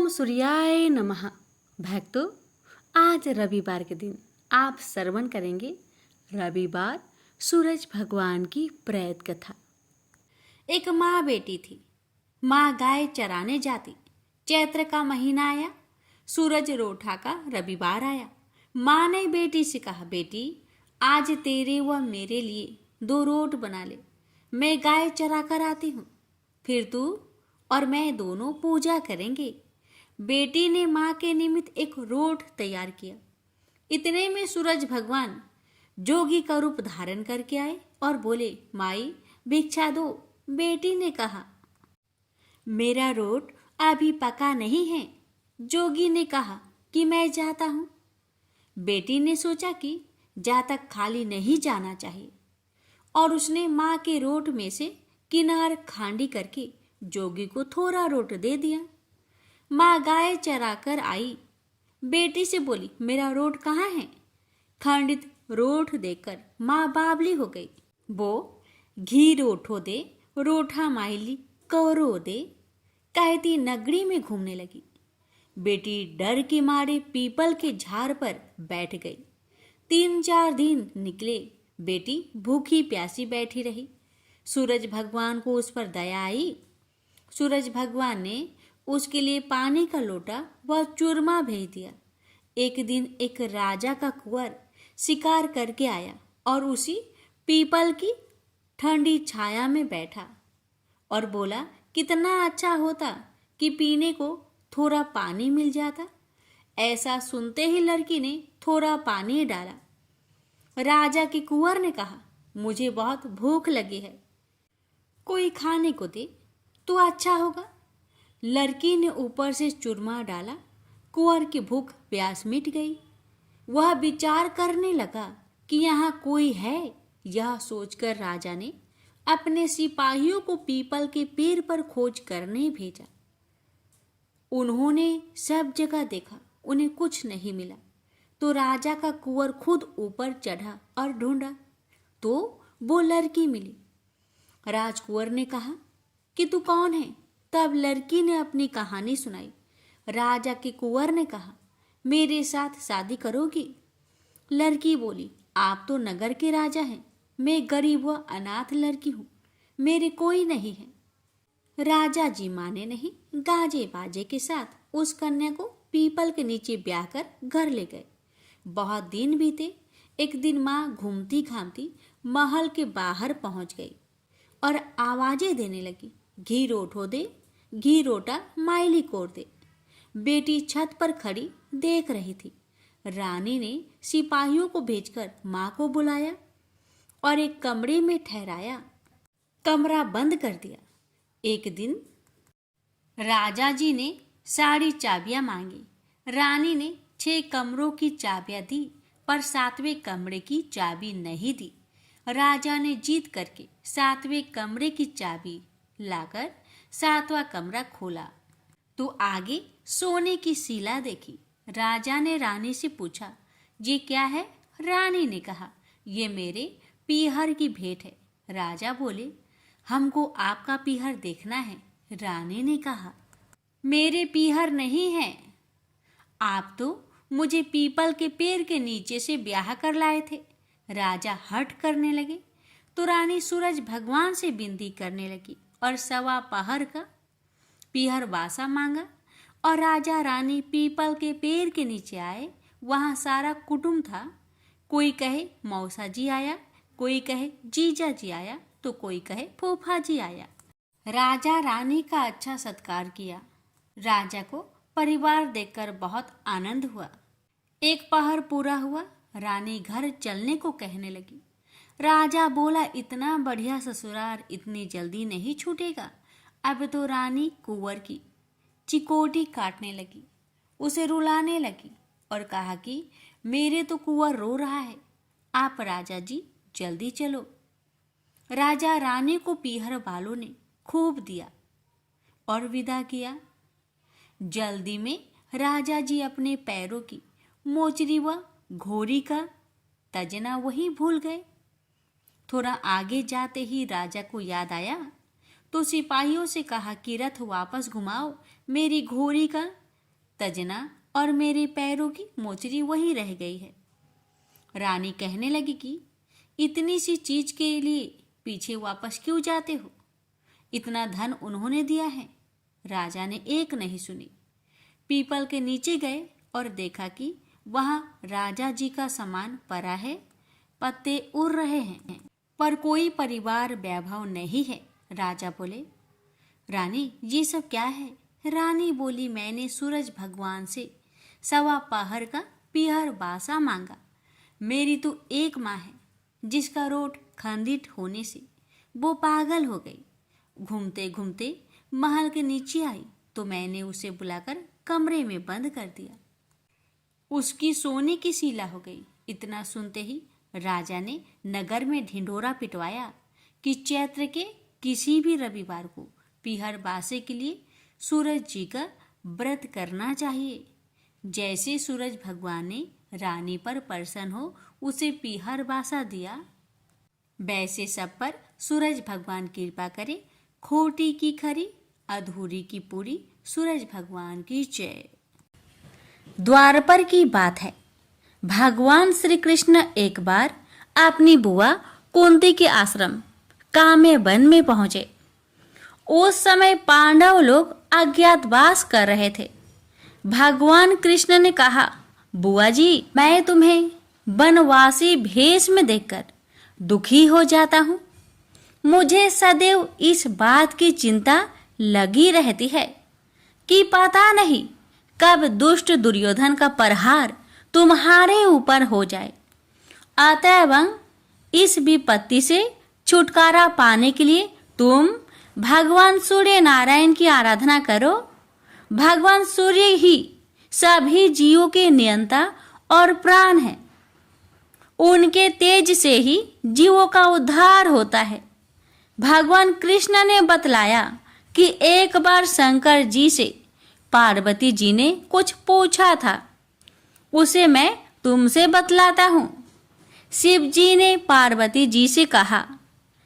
सूर्याय नमः। भक्तों, आज रविवार के दिन आप श्रवण करेंगे रविवार सूरज भगवान की प्रेत कथा। एक माँ बेटी थी। माँ गाय चराने जाती। चैत्र का महीना आया, सूरज रोठा का रविवार आया। माँ ने बेटी से कहा, बेटी आज तेरे व मेरे लिए 2 रोट बना ले, मैं गाय चरा कर आती हूँ, फिर तू और मैं दोनों पूजा करेंगे। बेटी ने माँ के निमित्त एक रोट तैयार किया। इतने में सूरज भगवान जोगी का रूप धारण करके आए और बोले, माई भिक्षा दो। बेटी ने कहा, मेरा रोट अभी पका नहीं है। जोगी ने कहा कि मैं जाता हूँ। बेटी ने सोचा कि जा तक खाली नहीं जाना चाहिए और उसने माँ के रोट में से किनार खांडी करके जोगी को थोड़ा रोट दे दिया। माँ गाय चरा कर आई। बेटी से बोली, मेरा रोट कहाँ है? खंडित रोट देकर माँ बावली हो गई। वो घी रोठो दे, रोठा माइली कौरो दे कहती नगरी में घूमने लगी। बेटी डर के मारे पीपल के झाड़ पर बैठ गई। 3-4 दिन निकले। बेटी भूखी प्यासी बैठी रही। सूरज भगवान को उस पर दया आई। सूरज भगवान ने उसके लिए पानी का लोटा व चूरमा भेज दिया। एक दिन एक राजा का कुंवर शिकार करके आया और उसी पीपल की ठंडी छाया में बैठा और बोला, कितना अच्छा होता कि पीने को थोड़ा पानी मिल जाता। ऐसा सुनते ही लड़की ने थोड़ा पानी डाला। राजा के कुंवर ने कहा, मुझे बहुत भूख लगी है, कोई खाने को दे तो अच्छा होगा। लड़की ने ऊपर से चूरमा डाला। कुंवर की भूख प्यास मिट गई। वह विचार करने लगा कि यहाँ कोई है। यह सोचकर राजा ने अपने सिपाहियों को पीपल के पेड़ पर खोज करने भेजा। उन्होंने सब जगह देखा, उन्हें कुछ नहीं मिला। तो राजा का कुंवर खुद ऊपर चढ़ा और ढूंढा तो वो लड़की मिली। राजकुंवर ने कहा कि तू कौन है? तब लड़की ने अपनी कहानी सुनाई। राजा के कुंवर ने कहा, मेरे साथ शादी करोगी? लड़की बोली, आप तो नगर के राजा हैं, मैं गरीब व अनाथ लड़की हूँ, मेरे कोई नहीं है। राजा जी माने नहीं। गाजे बाजे के साथ उस कन्या को पीपल के नीचे ब्याह कर घर ले गए। बहुत दिन बीते। एक दिन माँ घूमती घामती महल के बाहर पहुंच गई और आवाजें देने लगी, घी रोठो दे, घी रोटा माइली कोर दे। बेटी छत पर खड़ी देख रही थी। रानी ने सिपाहियों को भेजकर माँ को बुलाया और एक कमरे में ठहराया। कमरा बंद कर दिया। एक दिन राजा जी ने सारी चाबियां मांगी। रानी ने 6 कमरों की चाबियां दी पर 7वें कमरे की चाबी नहीं दी। राजा ने जीत करके 7वें कमरे की चाबी लाकर 7वां कमरा खोला तो आगे सोने की शिला देखी। राजा ने रानी से पूछा, ये क्या है? रानी ने कहा, ये मेरे पीहर की भेंट है। राजा बोले, हमको आपका पीहर देखना है। रानी ने कहा, मेरे पीहर नहीं है, आप तो मुझे पीपल के पेड़ के नीचे से ब्याह कर लाए थे। राजा हठ करने लगे तो रानी सूरज भगवान से विनती करने लगी और 1.25 पहर का पीहर वासा मांगा और राजा रानी पीपल के पेड़ के नीचे आए। वहाँ सारा कुटुंब था। कोई कहे मौसा जी आया, कोई कहे जीजा जी आया, तो कोई कहे फूफा जी आया। राजा रानी का अच्छा सत्कार किया। राजा को परिवार देखकर बहुत आनंद हुआ। 1 पहर पूरा हुआ। रानी घर चलने को कहने लगी। राजा बोला, इतना बढ़िया ससुराल इतनी जल्दी नहीं छूटेगा। अब तो रानी कुंवर की चिकोटी काटने लगी, उसे रुलाने लगी और कहा कि मेरे तो कुंवर रो रहा है, आप राजा जी जल्दी चलो। राजा रानी को पीहर वालों ने खूब दिया और विदा किया। जल्दी में राजा जी अपने पैरों की मोचरी व घोड़ी का तजना वहीं भूल गए। थोड़ा आगे जाते ही राजा को याद आया तो सिपाहियों से कहा कि रथ वापस घुमाओ, मेरी घोड़ी का तजना और मेरे पैरों की मोचरी वहीं रह गई है। रानी कहने लगी कि इतनी सी चीज के लिए पीछे वापस क्यों जाते हो? इतना धन उन्होंने दिया है। राजा ने एक नहीं सुनी। पीपल के नीचे गए और देखा कि वहां राजा जी का सामान पड़ा है, पत्ते उड़ रहे हैं, पर कोई परिवार वैभव नहीं है। राजा बोले, रानी ये सब क्या है? रानी बोली, मैंने सूरज भगवान से 1.25 पहर का पीहर बासा मांगा। मेरी तो एक माँ है जिसका रोट खंडित होने से वो पागल हो गई। घूमते घूमते महल के नीचे आई तो मैंने उसे बुलाकर कमरे में बंद कर दिया। उसकी सोने की सीला हो गई। इतना सुनते ही राजा ने नगर में ढिंढोरा पिटवाया कि चैत्र के किसी भी रविवार को पीहर बासे के लिए सूरज जी का व्रत करना चाहिए। जैसे सूरज भगवान ने रानी पर प्रसन्न हो उसे पीहर बासा दिया, वैसे सब पर सूरज भगवान कृपा करे। खोटी की खरी, अधूरी की पूरी, सूरज भगवान की जय। द्वारपर की बात है। भगवान श्री कृष्ण एक बार अपनी बुआ कुंती के आश्रम काम्य वन में पहुंचे। उस समय पांडव लोग अज्ञातवास कर रहे थे। भगवान कृष्ण ने कहा, बुआ जी, मैं तुम्हें वनवासी भेष में देखकर दुखी हो जाता हूँ। मुझे सदैव इस बात की चिंता लगी रहती है कि पता नहीं कब दुष्ट दुर्योधन का प्रहार तुम्हारे ऊपर हो जाए। अतएव इस विपत्ति से छुटकारा पाने के लिए तुम भगवान सूर्य नारायण की आराधना करो। भगवान सूर्य ही सभी जीवों के नियंता और प्राण है। उनके तेज से ही जीवों का उद्धार होता है। भगवान कृष्ण ने बतलाया कि एक बार शंकर जी से पार्वती जी ने कुछ पूछा था, उसे मैं तुमसे बतलाता हूँ। शिव जी ने पार्वती जी से कहा,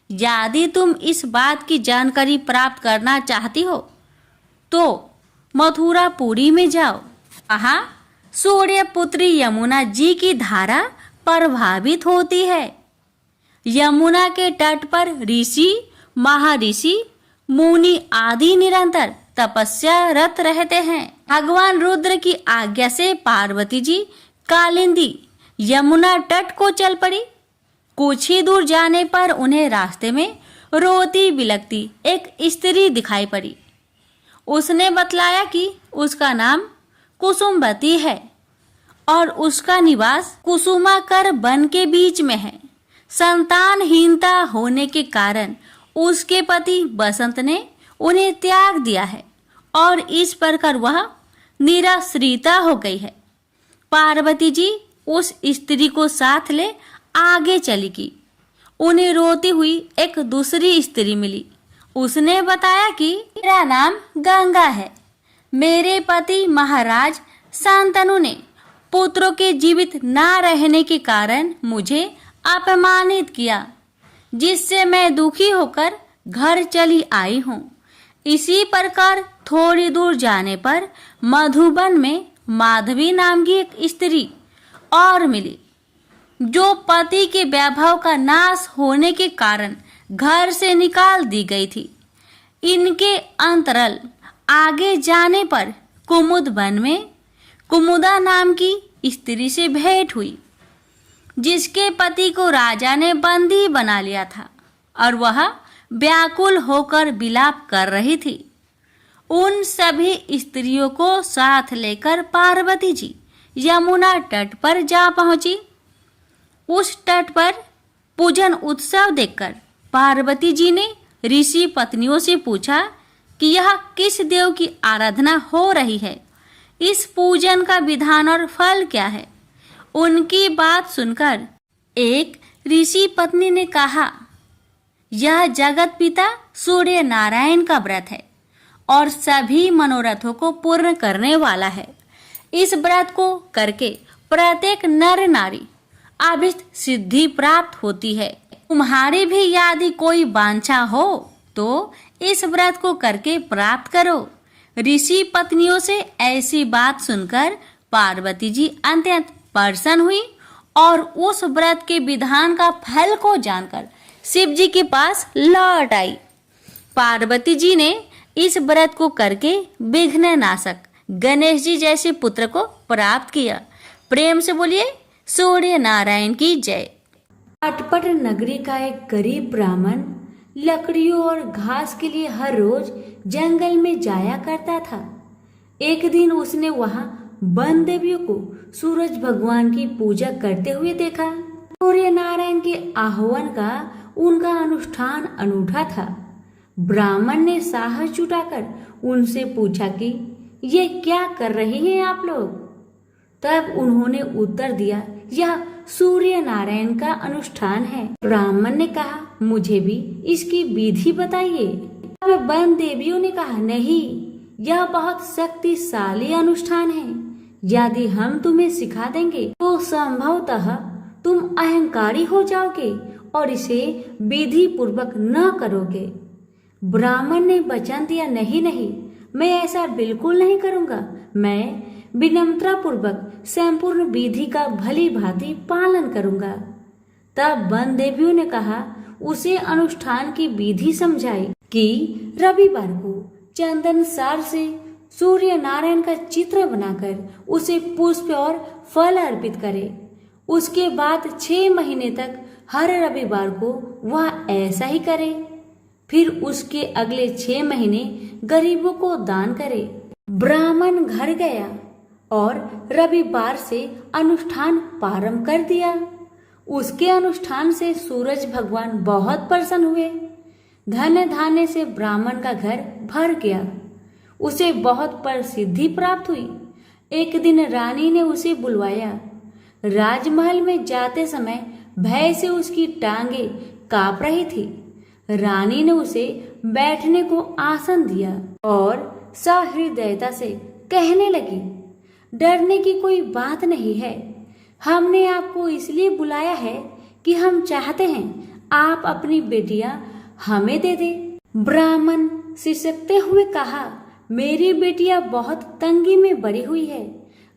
यदि तुम इस बात की जानकारी प्राप्त करना चाहती हो तो मथुरापुरी में जाओ। वहाँ सूर्य पुत्री यमुना जी की धारा प्रभावित होती है। यमुना के तट पर ऋषि, महर्षि, मुनि आदि निरंतर तपस्यारत रहते हैं। भगवान रुद्र की आज्ञा से पार्वती जी कालिंदी यमुना तट को चल पड़ी। कुछ ही दूर जाने पर उन्हें रास्ते में रोती बिलखती एक स्त्री दिखाई पड़ी। उसने बतलाया कि उसका नाम कुसुमवती है और उसका निवास कुसुमाकर वन के बीच में है। संतानहीनता होने के कारण उसके पति बसंत ने उन्हें त्याग दिया है और इस प्रकार वह निराश्रिता हो गई है। पार्वती जी उस स्त्री को साथ ले आगे चली गई। उन्हें रोती हुई एक दूसरी स्त्री मिली। उसने बताया कि मेरा नाम गंगा है। मेरे पति महाराज शांतनु ने पुत्रों के जीवित न रहने के कारण मुझे अपमानित किया, जिससे मैं दुखी होकर घर चली आई हूँ। इसी प्रकार थोड़ी दूर जाने पर मधुबन में माधवी नाम की एक स्त्री और मिली, जो पति के वैभव का नाश होने के कारण घर से निकाल दी गई थी। इनके अंतरल आगे जाने पर कुमुद वन में कुमुदा नाम की स्त्री से भेंट हुई, जिसके पति को राजा ने बंदी बना लिया था और वह व्याकुल होकर विलाप कर रही थी। उन सभी स्त्रियों को साथ लेकर पार्वती जी यमुना तट पर जा पहुंची। उस तट पर पूजन उत्सव देखकर पार्वती जी ने ऋषि पत्नियों से पूछा कि यह किस देव की आराधना हो रही है, इस पूजन का विधान और फल क्या है। उनकी बात सुनकर एक ऋषि पत्नी ने कहा, यह जगत पिता सूर्य नारायण का व्रत है और सभी मनोरथों को पूर्ण करने वाला है। इस व्रत को करके प्रत्येक नर नारी अभीष्ट सिद्धि प्राप्त होती है। तुम्हारी भी यदि कोई वांछा हो तो इस व्रत को करके प्राप्त करो। ऋषि पत्नियों से ऐसी बात सुनकर पार्वती जी अत्यंत प्रसन्न हुई और उस व्रत के विधान का फल को जानकर शिव जी के पास लौट आई। पार्वती जी ने इस व्रत को करके विघ्न नाशक गणेश जी जैसे पुत्र को प्राप्त किया। प्रेम से बोलिए सूर्य नारायण की जय। अटपट नगरी का एक गरीब ब्राह्मण लकड़ियों और घास के लिए हर रोज जंगल में जाया करता था। एक दिन उसने वहां वन देवियों को सूरज भगवान की पूजा करते हुए देखा। सूर्य नारायण के आह्वान का उनका अनुष्ठान अनूठा था। ब्राह्मण ने साहस जुटाकर उनसे पूछा कि ये क्या कर रहे हैं आप लोग। तब उन्होंने उत्तर दिया, यह सूर्य नारायण का अनुष्ठान है। ब्राह्मण ने कहा, मुझे भी इसकी विधि बताइए। तब वन देवियों ने कहा, नहीं, यह बहुत शक्तिशाली अनुष्ठान है। यदि हम तुम्हें सिखा देंगे तो संभवतः तुम अहंकारी हो जाओगे और इसे विधि पूर्वक न करोगे। ब्राह्मण ने वचन दिया, नहीं नहीं, मैं ऐसा बिल्कुल नहीं करूंगा। मैं विनम्रता पूर्वक संपूर्ण विधि का भली भांति पालन करूंगा। तब वन देवियों ने कहा, उसे अनुष्ठान की विधि समझाई कि रविवार को चंदन सार से सूर्य नारायण का चित्र बनाकर उसे पुष्प और फल अर्पित करे। उसके बाद 6 महीने तक हर रविवार को वह ऐसा ही करे। फिर उसके अगले 6 महीने गरीबों को दान करे। ब्राह्मण घर गया और रविवार से अनुष्ठान प्रारंभ कर दिया। उसके अनुष्ठान से सूरज भगवान बहुत प्रसन्न हुए। धन धान्य से ब्राह्मण का घर भर गया। उसे बहुत प्रसिद्धि प्राप्त हुई। एक दिन रानी ने उसे बुलवाया। राजमहल में जाते समय भय से उसकी टांगे कांप रही थी। रानी ने उसे बैठने को आसन दिया और सहृदयता से कहने लगी, डरने की कोई बात नहीं है। हमने आपको इसलिए बुलाया है कि हम चाहते हैं आप अपनी बेटियां हमें दे दे। ब्राह्मण सिसकते हुए कहा, मेरी बेटियां बहुत तंगी में बड़ी हुई है।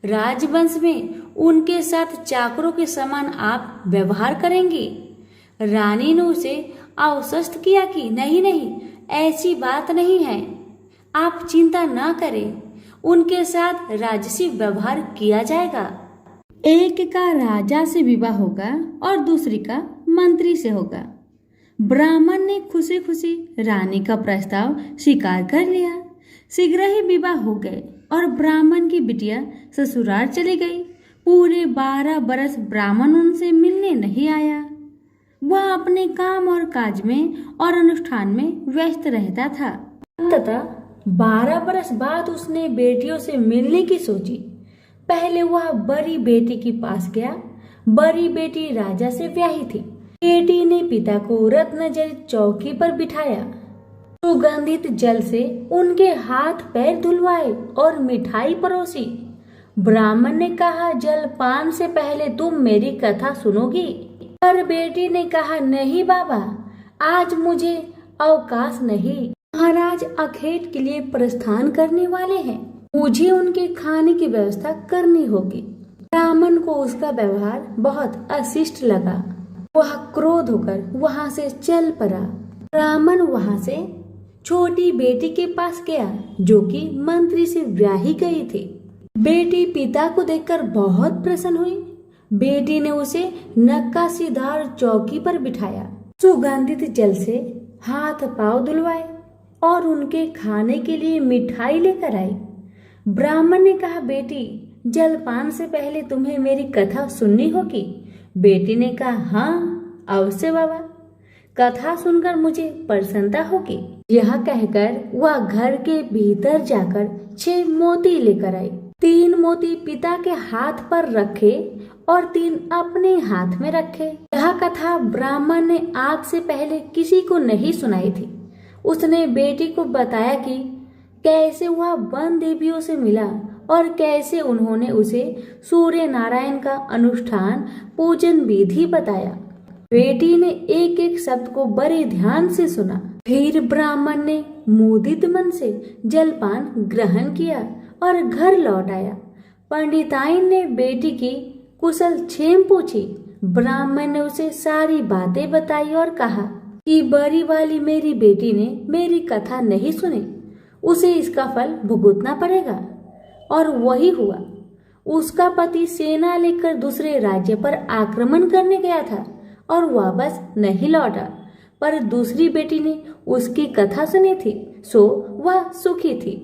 राजवंश में उनके साथ चाकरों के समान आप व्यवहार करेंगी। रानी ने उसे आश्वस्त किया कि नहीं नहीं, ऐसी बात नहीं है, आप चिंता न करें, उनके साथ राजसी व्यवहार किया जाएगा। एक का राजा से विवाह होगा और दूसरी का मंत्री से होगा। ब्राह्मण ने खुशी खुशी रानी का प्रस्ताव स्वीकार कर लिया। शीघ्र ही विवाह हो गए और ब्राह्मण की बिटिया ससुराल चली गई। पूरे 12 बरस ब्राह्मण उनसे मिलने नहीं आया। वह अपने काम और काज में और अनुष्ठान में व्यस्त रहता था। तथा 12 बरस बाद उसने बेटियों से मिलने की सोची। पहले वह बड़ी बेटी के पास गया। बड़ी बेटी राजा से ब्याही थी। बेटी ने पिता को रत्न जड़ित चौकी पर बिठाया। सुगंधित जल से उनके हाथ पैर धुलवाए और मिठाई परोसी। ब्राह्मण ने कहा, जलपान से पहले तुम मेरी कथा सुनोगी। पर बेटी ने कहा, नहीं बाबा, आज मुझे अवकाश नहीं। महाराज अखेट के लिए प्रस्थान करने वाले हैं। मुझे उनके खाने की व्यवस्था करनी होगी। ब्राह्मण को उसका व्यवहार बहुत अशिष्ट लगा। वह क्रोध होकर वहां से चल पड़ा। ब्राह्मण वहां से छोटी बेटी के पास गया जो कि मंत्री से ब्याही गई थी। बेटी पिता को देखकर बहुत प्रसन्न हुई। बेटी ने उसे नक्काशीदार चौकी पर बिठाया। सुगंधित जल से हाथ पांव धुलवाए और उनके खाने के लिए मिठाई लेकर आई। ब्राह्मण ने कहा, बेटी, जलपान से पहले तुम्हें मेरी कथा सुननी होगी। बेटी ने कहा, हाँ अवश्य बाबा, कथा सुनकर मुझे प्रसन्नता होगी। यह कहकर वह घर के भीतर जाकर 6 मोती लेकर आई। 3 मोती पिता के हाथ पर रखे और 3 अपने हाथ में रखे। यह कथा ब्राह्मण ने आज से पहले किसी को नहीं सुनाई थी। उसने बेटी को बताया कि कैसे वह वन देवियों से मिला और कैसे उन्होंने उसे सूर्य नारायण का अनुष्ठान पूजन विधि बताया। बेटी ने एक एक शब्द को बड़े ध्यान से सुना। फिर ब्राह्मण ने मुदित मन से जलपान ग्रहण किया और घर लौट आया। पंडिताइन ने बेटी की कुशल क्षेम पूछी। ब्राह्मण ने उसे सारी बातें बताई और कहा कि बड़ी वाली मेरी बेटी ने मेरी कथा नहीं सुनी, उसे इसका फल भुगतना पड़ेगा। और वही हुआ। उसका पति सेना लेकर दूसरे राज्य पर आक्रमण करने गया था और वापस नहीं लौटा, पर दूसरी बेटी ने उसकी कथा सुनी थी, सो वह सुखी थी।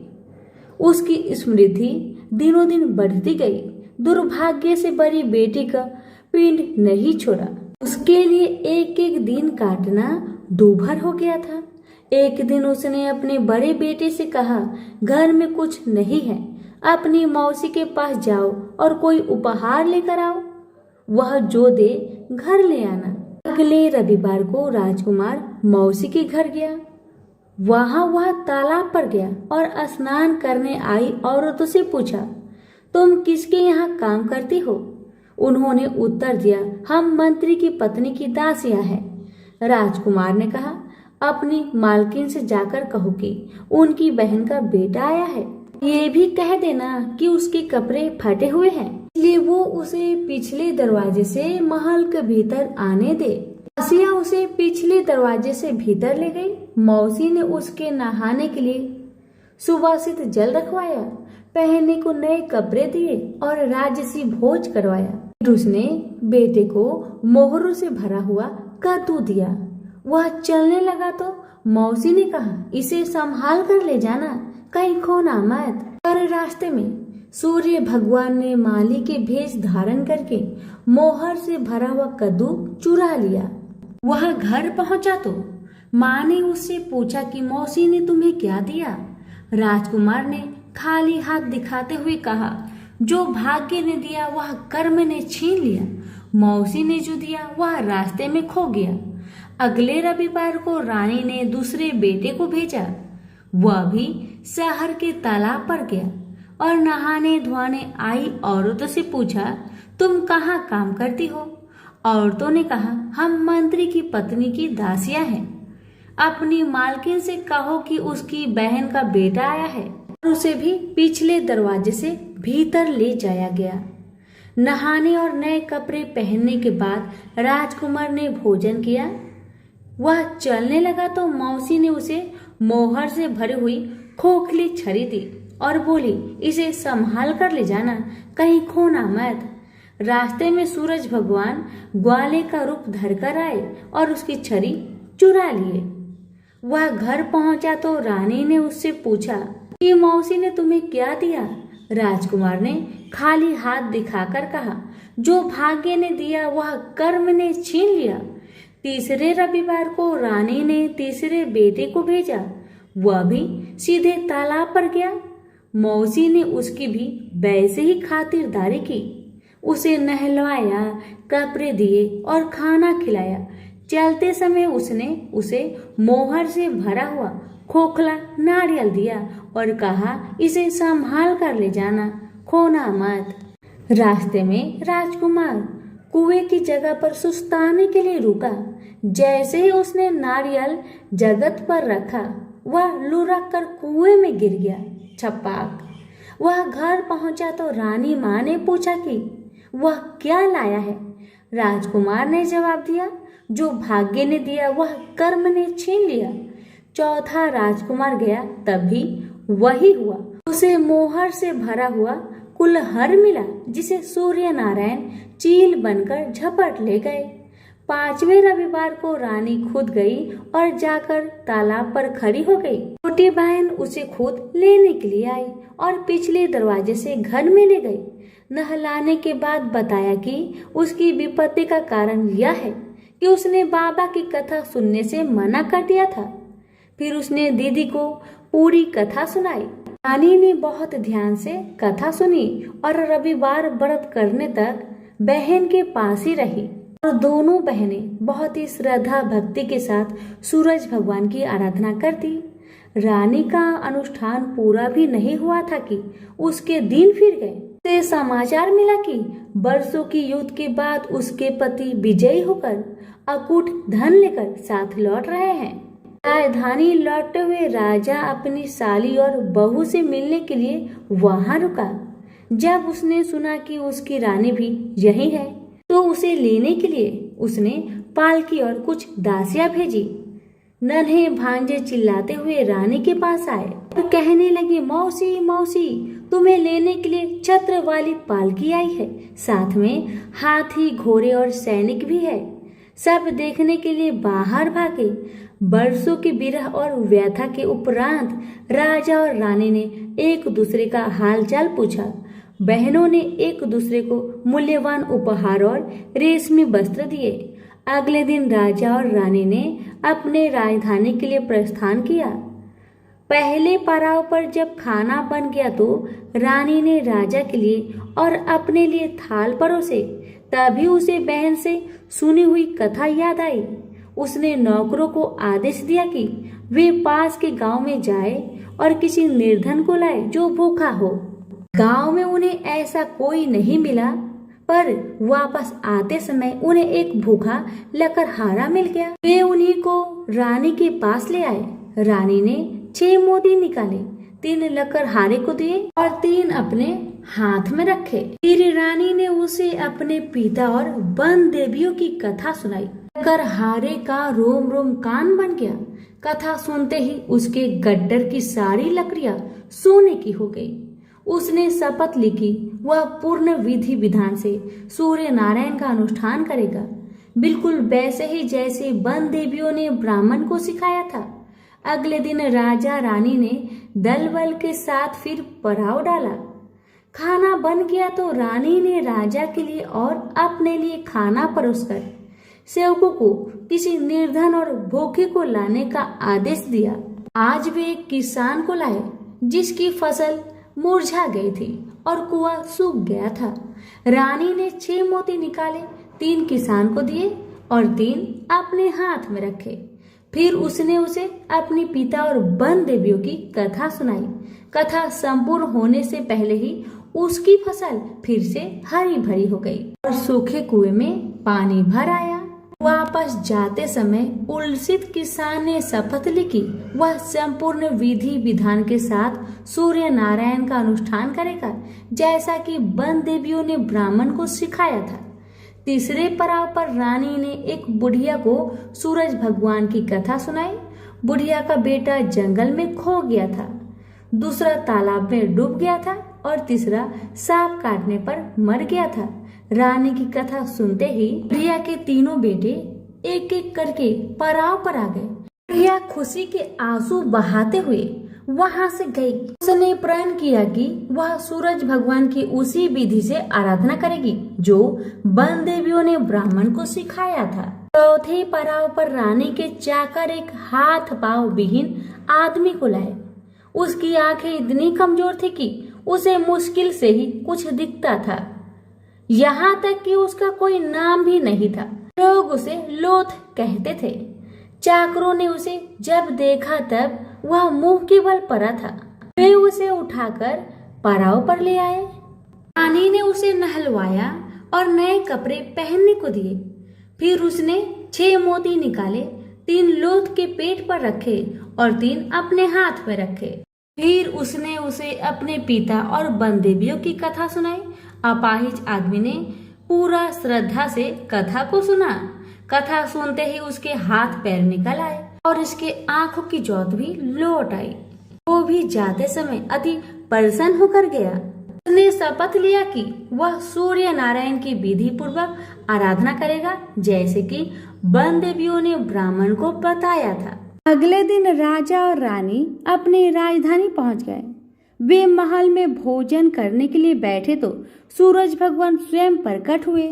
उसकी समृद्धि दिनों दिन बढ़ती गई। दुर्भाग्य से बड़ी बेटी का पिंड नहीं छोड़ा। उसके लिए एक एक दिन काटना दूभर हो गया था। एक दिन उसने अपने बड़े बेटे से कहा, घर में कुछ नहीं है, अपनी मौसी के पास जाओ और कोई उपहार लेकर आओ, वह जो दे घर ले आना। अगले रविवार को राजकुमार मौसी के घर गया। वहां वह तालाब पर गया और स्नान करने आई औरतों से पूछा, तुम किसके यहाँ काम करती हो? उन्होंने उत्तर दिया, हम मंत्री की पत्नी की दासियां हैं। राजकुमार ने कहा, अपनी मालकिन से जाकर कहो कि उनकी बहन का बेटा आया है। ये भी कह देना कि उसके कपड़े फटे हुए हैं, इसलिए वो उसे पिछले दरवाजे से महल के भीतर आने दे। दासिया उसे पिछले दरवाजे से भीतर ले गई। मौसी ने उसके नहाने के लिए सुवासित जल रखवाया, पहनने को नए कपड़े दिए और राजसी भोज करवाया। फिर उसने बेटे को मोहरों से भरा हुआ कद्दू दिया। वह चलने लगा तो मौसी ने कहा, इसे संभाल कर ले जाना, कहीं खोना मत। पर रास्ते में सूर्य भगवान ने माली के भेष धारण करके मोहर से भरा हुआ कद्दू चुरा लिया। वह घर पहुंचा तो माँ ने उससे पूछा कि मौसी ने तुम्हें क्या दिया? राजकुमार ने खाली हाथ दिखाते हुए कहा, जो भाग्य ने दिया वह कर्म ने छीन लिया, मौसी ने जो दिया वह रास्ते में खो गया। अगले रविवार को रानी ने दूसरे बेटे को भेजा। वह भी शहर के तालाब पर गया और नहाने धोने आई औरतों से पूछा, तुम कहाँ काम करती हो? औरतों ने कहा, हम मंत्री की पत्नी की दासियां हैं। अपनी मालकिन से कहो कि उसकी बहन का बेटा आया है। और उसे भी पिछले दरवाजे से भीतर ले जाया गया। नहाने और नए कपड़े पहनने के बाद राजकुमार ने भोजन किया। वह चलने लगा तो मौसी ने उसे मोहर से भरी हुई खोखली छड़ी दी और बोली, इसे संभाल कर ले जाना, कहीं खोना मत। रास्ते में सूरज भगवान ग्वाले का रूप धरकर आए और उसकी छड़ी चुरा लिए। वह घर पहुंचा तो रानी ने उससे पूछा कि मौसी ने तुम्हें क्या दिया? राजकुमार ने खाली हाथ दिखाकर कहा, जो भाग्य ने दिया वह कर्म ने छीन लिया। तीसरे रविवार को रानी ने तीसरे बेटे को भेजा। वह भी सीधे तालाब पर गया। मौसी ने उसकी भी वैसे ही खातिरदारी की। उसे नहलवाया, कपड़े दिए और खाना खिलाया। चलते समय उसने उसे मोहर से भरा हुआ खोखला नारियल दिया और कहा, इसे संभाल कर ले जाना, खोना मत। रास्ते में राजकुमार कुएं की जगह पर सुस्ताने के लिए रुका। जैसे ही उसने नारियल जगत पर रखा, वह लुढ़क कर कुएं में गिर गया। छपाक। वह घर पहुंचा तो रानी माँ ने पूछा कि वह क्या लाया है? राजकुमार ने जवाब दिया, जो भाग्य ने दिया वह कर्म ने छीन लिया। चौथा राजकुमार गया, तभी वही हुआ। उसे मोहर से भरा हुआ कुल्हड़ मिला, जिसे सूर्य नारायण चील बनकर झपट ले गए। पांचवें रविवार को रानी खुद गई और जाकर तालाब पर खड़ी हो गई। छोटी बहन उसे खुद लेने के लिए आई और पिछले दरवाजे से घर में ले गई। नहलाने के बाद बताया कि उसकी विपत्ति का कारण यह है कि उसने बाबा की कथा सुनने से मना कर दिया था। फिर उसने दीदी को पूरी कथा सुनाई। रानी ने बहुत ध्यान से कथा सुनी और रविवार व्रत करने तक बहन के पास ही रही। और दोनों बहनें बहुत ही श्रद्धा भक्ति के साथ सूरज भगवान की आराधना करती। रानी का अनुष्ठान पूरा भी नहीं हुआ था कि उसके दिन फिर गए। से समाचार मिला कि वर्षों की युद्ध के बाद उसके पति विजयी होकर अकूट धन लेकर साथ लौट रहे हैं। राजधानी लौटते हुए राजा अपनी साली और बहू से मिलने के लिए वहां रुका। जब उसने सुना कि उसकी रानी भी यही है तो उसे लेने के लिए उसने पालकी और कुछ दासियां भेजी। नन्हे भांजे चिल्लाते हुए रानी के पास आए और कहने लगे, मौसी मौसी, तुम्हें लेने के लिए छत्र वाली पालकी आई है, साथ में हाथी, घोड़े और सैनिक भी है। सब देखने के लिए बाहर भागे। बरसों की विरह और व्यथा के उपरांत राजा और रानी ने एक दूसरे का हालचाल पूछा। बहनों ने एक दूसरे को मूल्यवान उपहार और रेशमी वस्त्र दिए। अगले दिन राजा और रानी ने अपने राजधानी के लिए प्रस्थान किया। पहले पड़ाव पर जब खाना बन गया तो रानी ने राजा के लिए और अपने लिए थाल परोसे। तभी उसे बहन से सुनी हुई कथा याद आई। उसने नौकरों को आदेश दिया कि वे पास के गांव में जाए और किसी निर्धन को लाए जो भूखा हो। गांव में उन्हें ऐसा कोई नहीं मिला, पर वापस आते समय उन्हें एक भूखा लकड़हारा मिल गया। वे उन्हीं को रानी के पास ले आए। रानी ने 6 मोती निकाले, 3 लकड़हारे को दिए और 3 अपने हाथ में रखे। फिर रानी ने उसे अपने पिता और वन देवियों की कथा सुनाई। लकड़हारे का रोम रोम कान बन गया। कथा सुनते ही उसके गड्ढर की सारी लकड़ियां सोने की हो गई। उसने शपथ ली कि वह पूर्ण विधि विधान से सूर्य नारायण का अनुष्ठान करेगा, बिल्कुल वैसे ही जैसे वन देवियों ने ब्राह्मण को सिखाया था। अगले दिन राजा रानी ने दल बल के साथ फिर पड़ाव डाला। खाना बन गया तो रानी ने राजा के लिए और अपने लिए खाना परोसकर सेवकों को किसी निर्धन और भूखे को लाने का आदेश दिया। आज वे एक किसान को लाए जिसकी फसल मुरझा गई थी और कुआं सूख गया था। रानी ने 6 मोती निकाले, 3 किसान को दिए और 3 अपने हाथ में रखे। फिर उसने उसे अपने पिता और वन देवियों की कथा सुनाई। कथा संपूर्ण होने से पहले ही उसकी फसल फिर से हरी भरी हो गई और सूखे कुएं में पानी भर आया। वापस जाते समय उल्सित किसान ने शपथ ली कि वह संपूर्ण विधि विधान के साथ सूर्य नारायण का अनुष्ठान करेगा, जैसा कि वन देवियों ने ब्राह्मण को सिखाया था। तीसरे पड़ाव पर रानी ने एक बुढ़िया को सूरज भगवान की कथा सुनाई। बुढ़िया का बेटा जंगल में खो गया था, दूसरा तालाब में डूब गया था और तीसरा सांप काटने पर मर गया था। रानी की कथा सुनते ही बुढ़िया के तीनों बेटे एक एक करके पड़ाव पर आ गए। बुढ़िया खुशी के आंसू बहाते हुए वहां से गई। उसने प्रण किया कि वह सूरज भगवान की उसी विधि से आराधना करेगी जो वन देवियों ने ब्राह्मण को सिखाया था। चौथे पड़ाव पर रानी के चाकर एक हाथ पांव विहीन आदमी को लाए। उसकी आंखें इतनी कमजोर थी कि उसे मुश्किल से ही कुछ दिखता था, यहाँ तक कि उसका कोई नाम भी नहीं था। लोग उसे लोथ कहते थे। चाकरों ने उसे जब देखा तब वह मुंह के बल पड़ा था। वे उसे उठाकर पड़ाव पर ले आए। रानी ने उसे नहलवाया और नए कपड़े पहनने को दिए। फिर उसने 6 मोती निकाले, 3 लोथ के पेट पर रखे और 3 अपने हाथ में रखे। फिर उसने उसे अपने पिता और वन देवियों की कथा सुनाई। अपाहिज आदमी ने पूरा श्रद्धा से कथा को सुना। कथा सुनते ही उसके हाथ पैर निकल आए और इसके आंखों की ज्योत भी लौट आई। वो भी जाते समय अति प्रसन्न होकर गया। उसने शपथ लिया कि वह सूर्य नारायण की विधि पूर्वक आराधना करेगा, जैसे कि वन देवियों ने ब्राह्मण को बताया था। अगले दिन राजा और रानी अपनी राजधानी पहुंच गए। वे महल में भोजन करने के लिए बैठे तो सूरज भगवान स्वयं प्रकट हुए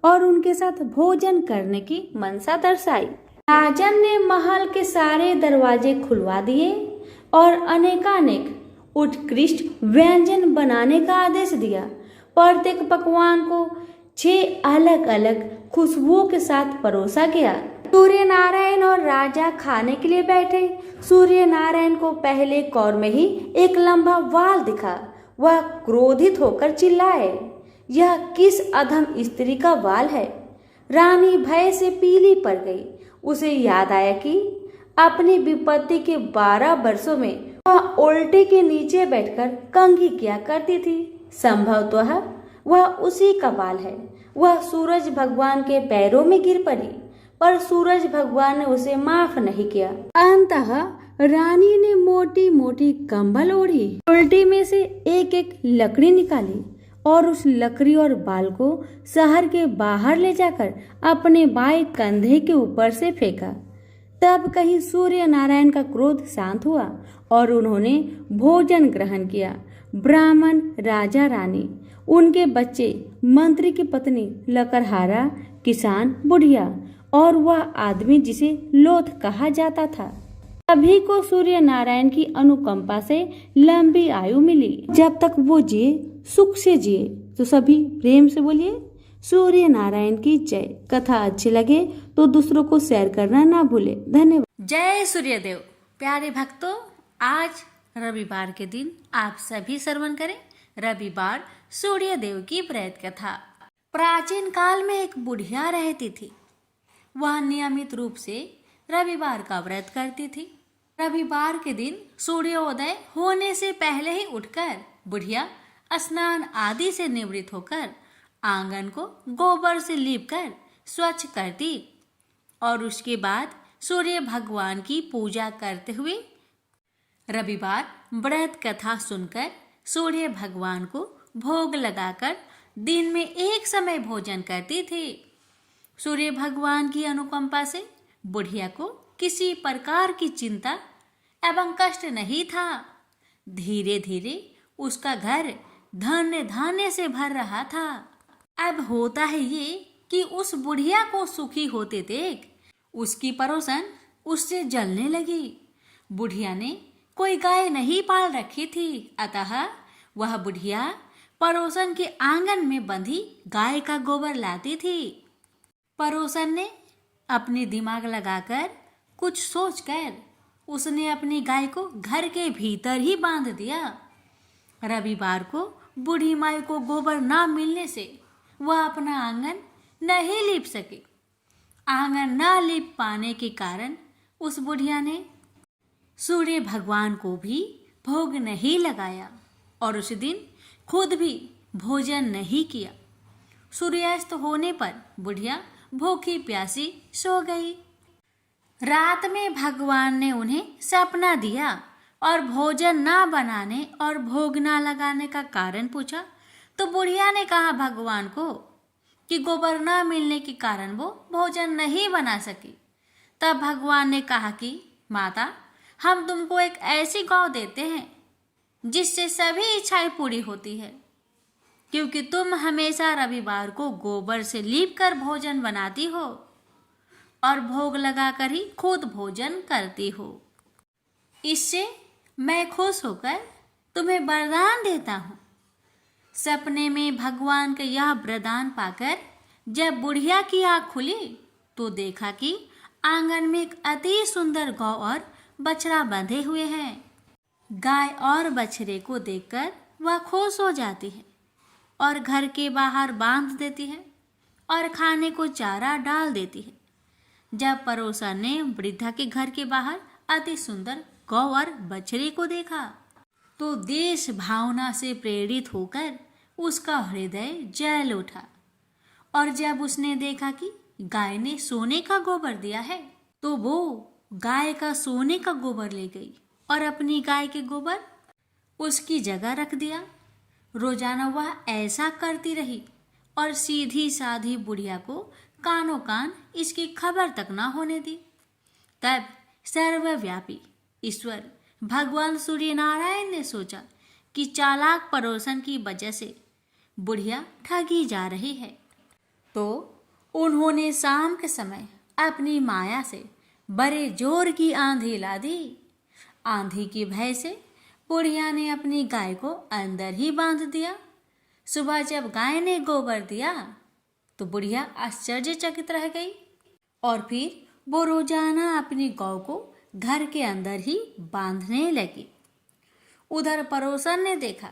और उनके साथ भोजन करने की मनसा दर्शाई। राजन ने महल के सारे दरवाजे खुलवा दिए और अनेकानेक उत्कृष्ट व्यंजन बनाने का आदेश दिया। प्रत्येक पकवान को 6 अलग अलग खुशबुओं के साथ परोसा गया। सूर्य नारायण और राजा खाने के लिए बैठे। सूर्य नारायण को पहले कौर में ही एक लंबा वाल दिखा। वह क्रोधित होकर चिल्लाए, यह किस अधम स्त्री का बाल है। रानी भय से पीली पड़ गई। उसे याद आया कि अपनी विपत्ति के 12 वर्षों में वह उल्टे के नीचे बैठकर कंघी किया करती थी। संभवतः वह उसी का बाल है। वह सूरज भगवान के पैरों में गिर पड़ी, पर सूरज भगवान ने उसे माफ नहीं किया। अंततः रानी ने मोटी मोटी कंबल ओढ़ी, उल्टी में से एक एक लकड़ी निकाली और उस लकड़ी और बाल को शहर के बाहर ले जाकर अपने बाएं कंधे के ऊपर से फेंका। तब कहीं सूर्य नारायण का क्रोध शांत हुआ और उन्होंने भोजन ग्रहण किया। ब्राह्मण, राजा, रानी, उनके बच्चे, मंत्री की पत्नी, लकड़हारा, किसान, बुढ़िया और वह आदमी जिसे लोथ कहा जाता था, सभी को सूर्य नारायण की अनुकंपा से लंबी आयु मिली। जब तक वो जिए सुख से जिए। तो सभी प्रेम से बोलिए सूर्य नारायण की जय। कथा अच्छी लगे तो दूसरों को शेयर करना ना भूले। धन्यवाद। जय सूर्यदेव। प्यारे भक्तों, आज रविवार के दिन आप सभी श्रवण करें रविवार सूर्यदेव की प्रेत कथा। प्राचीन काल में एक बुढ़िया रहती थी। वह नियमित रूप से रविवार का व्रत करती थी। रविवार के दिन सूर्योदय होने से पहले ही उठकर बुढ़िया स्नान आदि से निवृत्त होकर आंगन को गोबर से लीपकर स्वच्छ करती और उसके बाद सूर्य भगवान की पूजा करते हुए रविवार व्रत कथा सुनकर सूर्य भगवान को भोग लगाकर दिन में एक समय भोजन करती थी। सूर्य भगवान की अनुकंपा से बुढ़िया को किसी प्रकार की चिंता एवं कष्ट नहीं था। धीरे धीरे उसका घर धन्य धान्य से भर रहा था। अब होता है ये कि उस बुढ़िया को सुखी होते देख उसकी पड़ोसन उससे जलने लगी। बुढ़िया ने कोई गाय नहीं पाल रखी थी, अतः वह बुढ़िया पड़ोसन के आंगन में बंधी गाय का गोबर लाती थी। पड़ोसन ने अपने दिमाग लगाकर कुछ सोचकर उसने अपनी गाय को घर के भीतर ही बांध दिया। रविवार को बूढ़ी माई को गोबर ना मिलने से वह अपना आंगन नहीं लीप सके। आंगन ना लीप पाने के कारण उस बुढ़िया ने सूर्य भगवान को भी भोग नहीं लगाया और उस दिन खुद भी भोजन नहीं किया। सूर्यास्त होने पर बुढ़िया भूखी प्यासी सो गई। रात में भगवान ने उन्हें सपना दिया और भोजन ना बनाने और भोग ना लगाने का कारण पूछा। तो बुढ़िया ने कहा भगवान को कि गोबर ना मिलने के कारण वो भोजन नहीं बना सकी। तब भगवान ने कहा कि माता, हम तुमको एक ऐसी गौ देते हैं जिससे सभी इच्छाएं पूरी होती है, क्योंकि तुम हमेशा रविवार को गोबर से लीप कर भोजन बनाती हो और भोग लगाकर ही खुद भोजन करती हो। इससे मैं खुश होकर तुम्हें वरदान देता हूँ। सपने में भगवान का यह वरदान पाकर जब बुढ़िया की आँख खुली तो देखा कि आंगन में एक अति सुंदर गौ और बछड़ा बंधे हुए हैं। गाय और बछड़े को देखकर वह खुश हो जाती है और घर के बाहर बांध देती है और खाने को चारा डाल देती है। जब पड़ोसन ने वृद्धा के घर के बाहर अति सुंदर गौ और बछड़े को देखा तो देश भावना से प्रेरित होकर उसका हृदय जल उठा। और जब उसने देखा कि गाय ने सोने का गोबर दिया है तो वो गाय का सोने का गोबर ले गई और अपनी गाय के गोबर उसकी जगह रख दिया। रोजाना वह ऐसा करती रही और सीधी साधी बुढ़िया को कानों कान इसकी खबर तक ना होने दी। तब सर्वव्यापी ईश्वर भगवान सूर्य नारायण ने सोचा कि चालाक पड़ोसन की वजह से बुढ़िया ठगी जा रही है, तो उन्होंने शाम के समय अपनी माया से बड़े जोर की आंधी ला दी। आंधी की भय से बुढ़िया ने अपनी गाय को अंदर ही बांध दिया। सुबह जब गाय ने गोबर दिया तो बुढ़िया आश्चर्यचकित रह गई और फिर वो रोजाना अपनी गौ को घर के अंदर ही बांधने लगी। उधर पड़ोसन ने देखा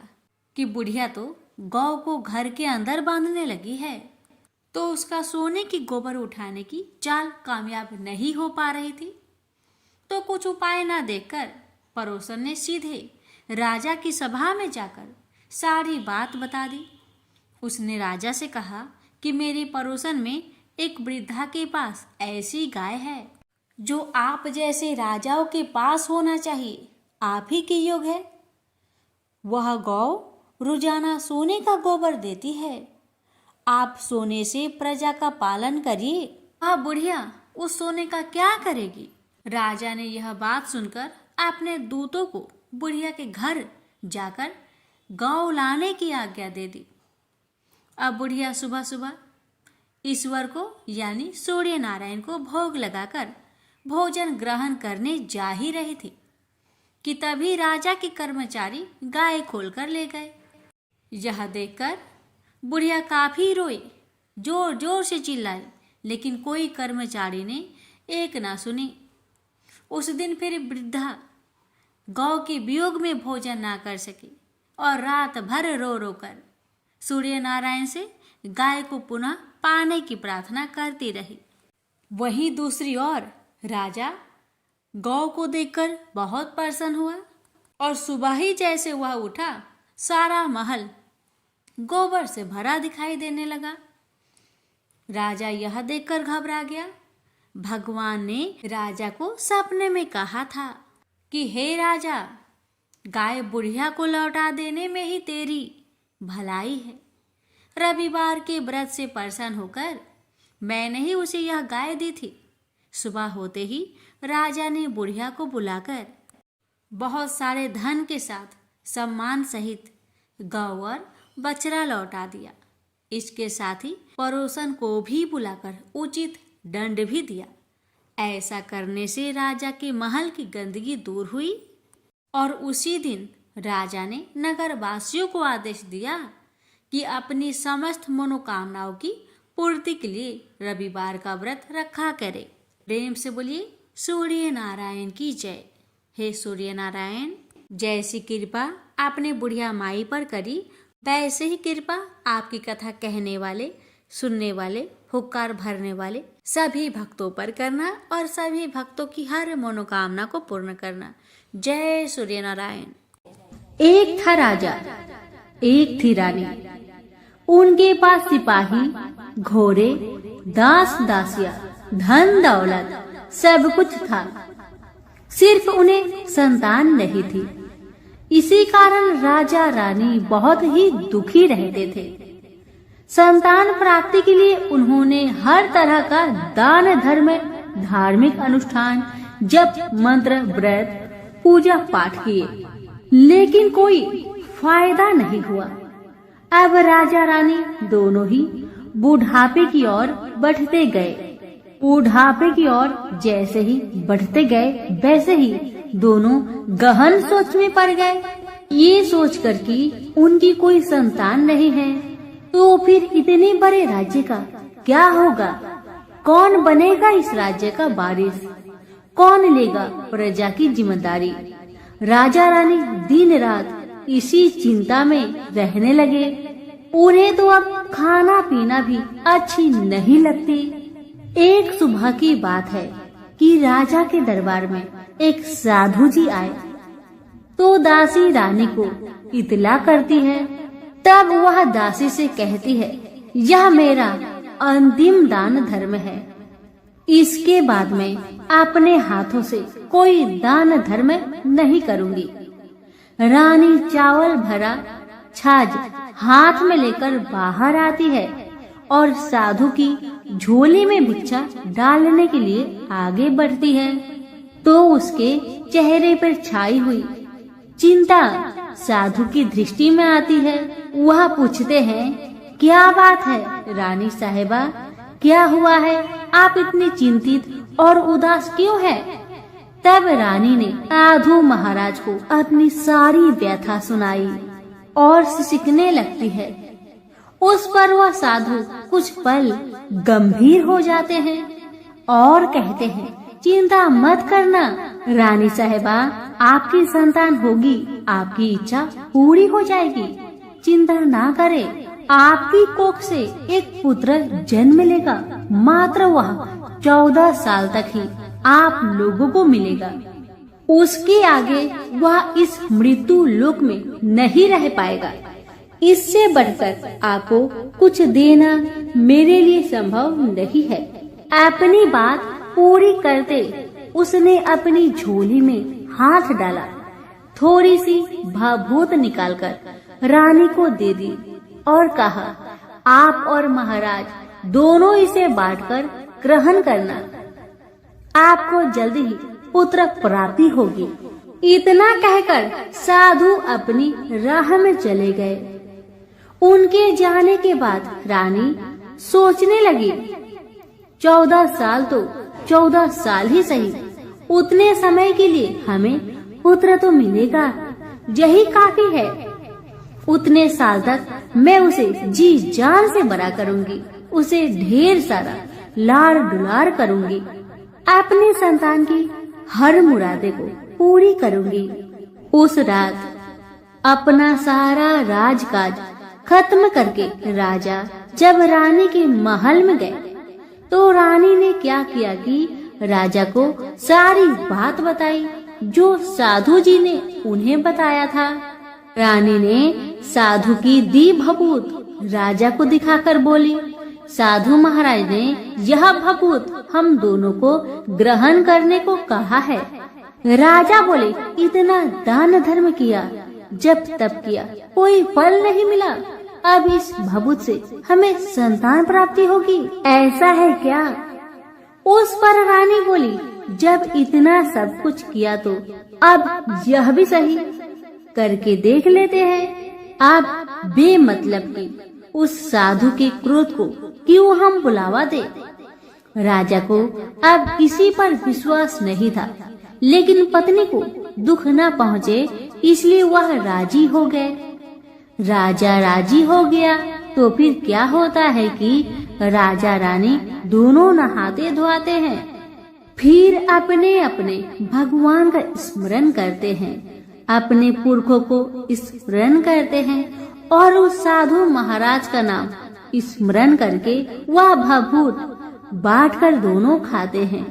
कि बुढ़िया तो गौ को घर के अंदर बांधने लगी है, तो उसका सोने की गोबर उठाने की चाल कामयाब नहीं हो पा रही थी। तो कुछ उपाय न देखकर पड़ोसन ने सीधे राजा की सभा में जाकर सारी बात बता दी। उसने राजा से कहा कि मेरे पड़ोसन में एक वृद्धा के पास ऐसी गाय है जो आप जैसे राजाओं के पास होना चाहिए, आप ही के योग है। वह गौ रोजाना सोने का गोबर देती है, आप सोने से प्रजा का पालन करिए। वह बुढ़िया उस सोने का क्या करेगी? राजा ने यह बात सुनकर अपने दूतों को बुढ़िया के घर जाकर गौ लाने की आज्ञा दे दी। अब बुढ़िया सुबह सुबह ईश्वर को यानी सूर्य नारायण को भोग लगाकर भोजन ग्रहण करने जा ही रही थी कि तभी राजा के कर्मचारी गाय खोलकर ले गए। यह देखकर बुढ़िया काफी रोई, जोर जोर से चिल्लाई, लेकिन कोई कर्मचारी ने एक ना सुनी। उस दिन फिर वृद्धा गौ के वियोग में भोजन ना कर सकी और रात भर रो रो कर सूर्य नारायण से गाय को पुनः पाने की प्रार्थना करती रही। वहीं दूसरी ओर राजा गौ को देखकर बहुत प्रसन्न हुआ और सुबह ही जैसे वह उठा, सारा महल गोबर से भरा दिखाई देने लगा। राजा यह देखकर घबरा गया। भगवान ने राजा को सपने में कहा था कि हे राजा, गाय बुढ़िया को लौटा देने में ही तेरी भलाई है। रविवार के व्रत से प्रसन्न होकर मैंने ही उसे यह गाय दी थी। सुबह होते ही राजा ने बुढ़िया को बुलाकर बहुत सारे धन के साथ सम्मान सहित गौ और बछड़ा लौटा दिया। इसके साथ ही पड़ोसन को भी बुलाकर उचित दंड भी दिया। ऐसा करने से राजा के महल की गंदगी दूर हुई और उसी दिन राजा ने नगरवासियों को आदेश दिया कि अपनी समस्त मनोकामनाओं की पूर्ति के लिए रविवार का व्रत रखा करे। प्रेम से बोलिए सूर्य नारायण की जय। हे सूर्य नारायण, जैसी कृपा आपने बुढ़िया माई पर करी, वैसे ही कृपा आपकी कथा कहने वाले, सुनने वाले, हुक्कार भरने वाले सभी भक्तों पर करना और सभी भक्तों की हर मनोकामना को पूर्ण करना। जय सूर्य नारायण। एक था राजा, एक थी रानी। उनके पास सिपाही, घोड़े, दास दासियां, धन दौलत सब कुछ था, सिर्फ उन्हें संतान नहीं थी। इसी कारण राजा रानी बहुत ही दुखी रहते थे। संतान प्राप्ति के लिए उन्होंने हर तरह का दान धर्म, धार्मिक अनुष्ठान, जप मंत्र, व्रत, पूजा पाठ किए, लेकिन कोई फायदा नहीं हुआ। अब राजा रानी दोनों ही बुढ़ापे की ओर बढ़ते गए। बुढ़ापे की ओर जैसे ही बढ़ते गए, वैसे ही दोनों गहन सोच में पड़ गए। ये सोचकर कि उनकी कोई संतान नहीं है, तो फिर इतने बड़े राज्य का क्या होगा? कौन बनेगा इस राज्य का वारिस? कौन लेगा प्रजा की जिम्मेदारी? राजा रानी दिन रात इसी चिंता में रहने लगे। उन्हें तो अब खाना पीना भी अच्छी नहीं लगती। एक सुबह की बात है कि राजा के दरबार में एक साधु जी आए, तो दासी रानी को इतला करती है। तब वह दासी से कहती है, यह मेरा अंतिम दान धर्म है, इसके बाद में अपने हाथों से कोई दान धर्म नहीं करूंगी। रानी चावल भरा छाछ हाथ में लेकर बाहर आती है और साधु की झोली में भिक्षा डालने के लिए आगे बढ़ती है, तो उसके चेहरे पर छाई हुई चिंता साधु की दृष्टि में आती है। वह पूछते हैं, क्या बात है रानी साहिबा, क्या हुआ है? आप इतनी चिंतित और उदास क्यों है? तब रानी ने साधु महाराज को अपनी सारी व्यथा सुनाई और सिसकने लगती है। उस पर वह साधु कुछ पल गंभीर हो जाते हैं और कहते हैं, चिंता मत करना रानी साहिबा, आपकी संतान होगी, आपकी इच्छा पूरी हो जाएगी। चिंता ना करें, आपकी कोख से एक पुत्र जन्म लेगा। मात्र वह 14 साल तक ही आप लोगों को मिलेगा। उसके आगे वह इस मृत्यु लोक में नहीं रह पाएगा। इससे बढ़कर आपको कुछ देना मेरे लिए संभव नहीं है। अपनी बात पूरी करते उसने अपनी झोली में हाथ डाला, थोड़ी सी भभूत निकालकर रानी को दे दी और कहा, आप और महाराज दोनों इसे बांटकर ग्रहण करना, आपको जल्दी ही पुत्र प्राप्ति होगी। इतना कहकर साधु अपनी राह में चले गए। उनके जाने के बाद रानी सोचने लगी, 14 साल तो 14 साल ही सही, उतने समय के लिए हमें पुत्र तो मिलेगा, यही काफी है। उतने साल तक मैं उसे जी जान से बड़ा करूंगी, उसे ढेर सारा लाड़ दुलार करूंगी, अपने संतान की हर मुरादे को पूरी करूंगी। उस रात अपना सारा राजकाज खत्म करके राजा जब रानी के महल में गए तो रानी ने क्या किया कि राजा को सारी बात बताई जो साधु जी ने उन्हें बताया था। रानी ने साधु की दी भभूत राजा को दिखाकर बोली, साधु महाराज ने यह भभूत हम दोनों को ग्रहण करने को कहा है। राजा बोले, इतना दान धर्म किया, जब तब किया, कोई फल नहीं मिला, अब इस भभूत से हमें संतान प्राप्ति होगी, ऐसा है क्या? उस पर रानी बोली, जब इतना सब कुछ किया तो अब यह भी सही करके देख लेते हैं। अब बेमतलब की उस साधु के क्रोध को क्यों हम बुलावा दे। राजा को अब किसी पर विश्वास नहीं था, लेकिन पत्नी को दुख न पहुँचे इसलिए वह राजी हो गए। राजा राजी हो गया तो फिर क्या होता है कि राजा रानी दोनों नहाते धोआते हैं, फिर अपने अपने भगवान का स्मरण करते हैं, अपने पुरखों को स्मरण करते हैं और उस साधु महाराज का नाम स्मरण करके वह भभूत बांटकर दोनों खाते हैं।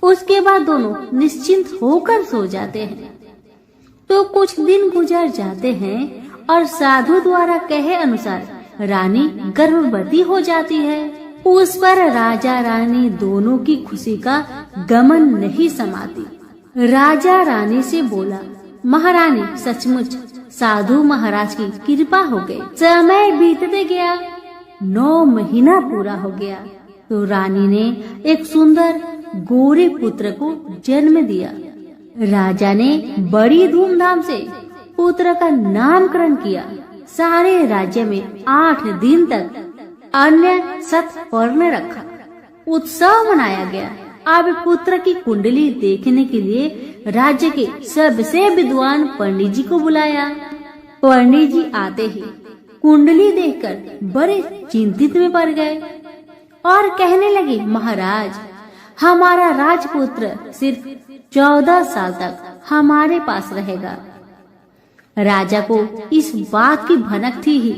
उसके बाद दोनों निश्चिंत होकर सो जाते हैं। तो कुछ दिन गुजर जाते हैं और साधु द्वारा कहे अनुसार रानी गर्भवती हो जाती है। उस पर राजा रानी दोनों की खुशी का गमन नहीं समाती। राजा रानी से बोला, महारानी सचमुच साधु महाराज की कृपा हो गई। समय बीतते गया, 9 महीना पूरा हो गया तो रानी ने एक सुंदर गोरे पुत्र को जन्म दिया। राजा ने बड़ी धूमधाम से पुत्र का नामकरण किया। सारे राज्य में 8 दिन तक अन्य सत्पर्ण रखा, उत्सव मनाया गया। अब पुत्र की कुंडली देखने के लिए राज्य के सबसे विद्वान पंडित जी को बुलाया। पंडित जी आते ही कुंडली देखकर बड़े चिंतित में पड़ गए और कहने लगे, महाराज हमारा राजपुत्र सिर्फ 14 साल तक हमारे पास रहेगा। राजा को इस बात की भनक थी ही,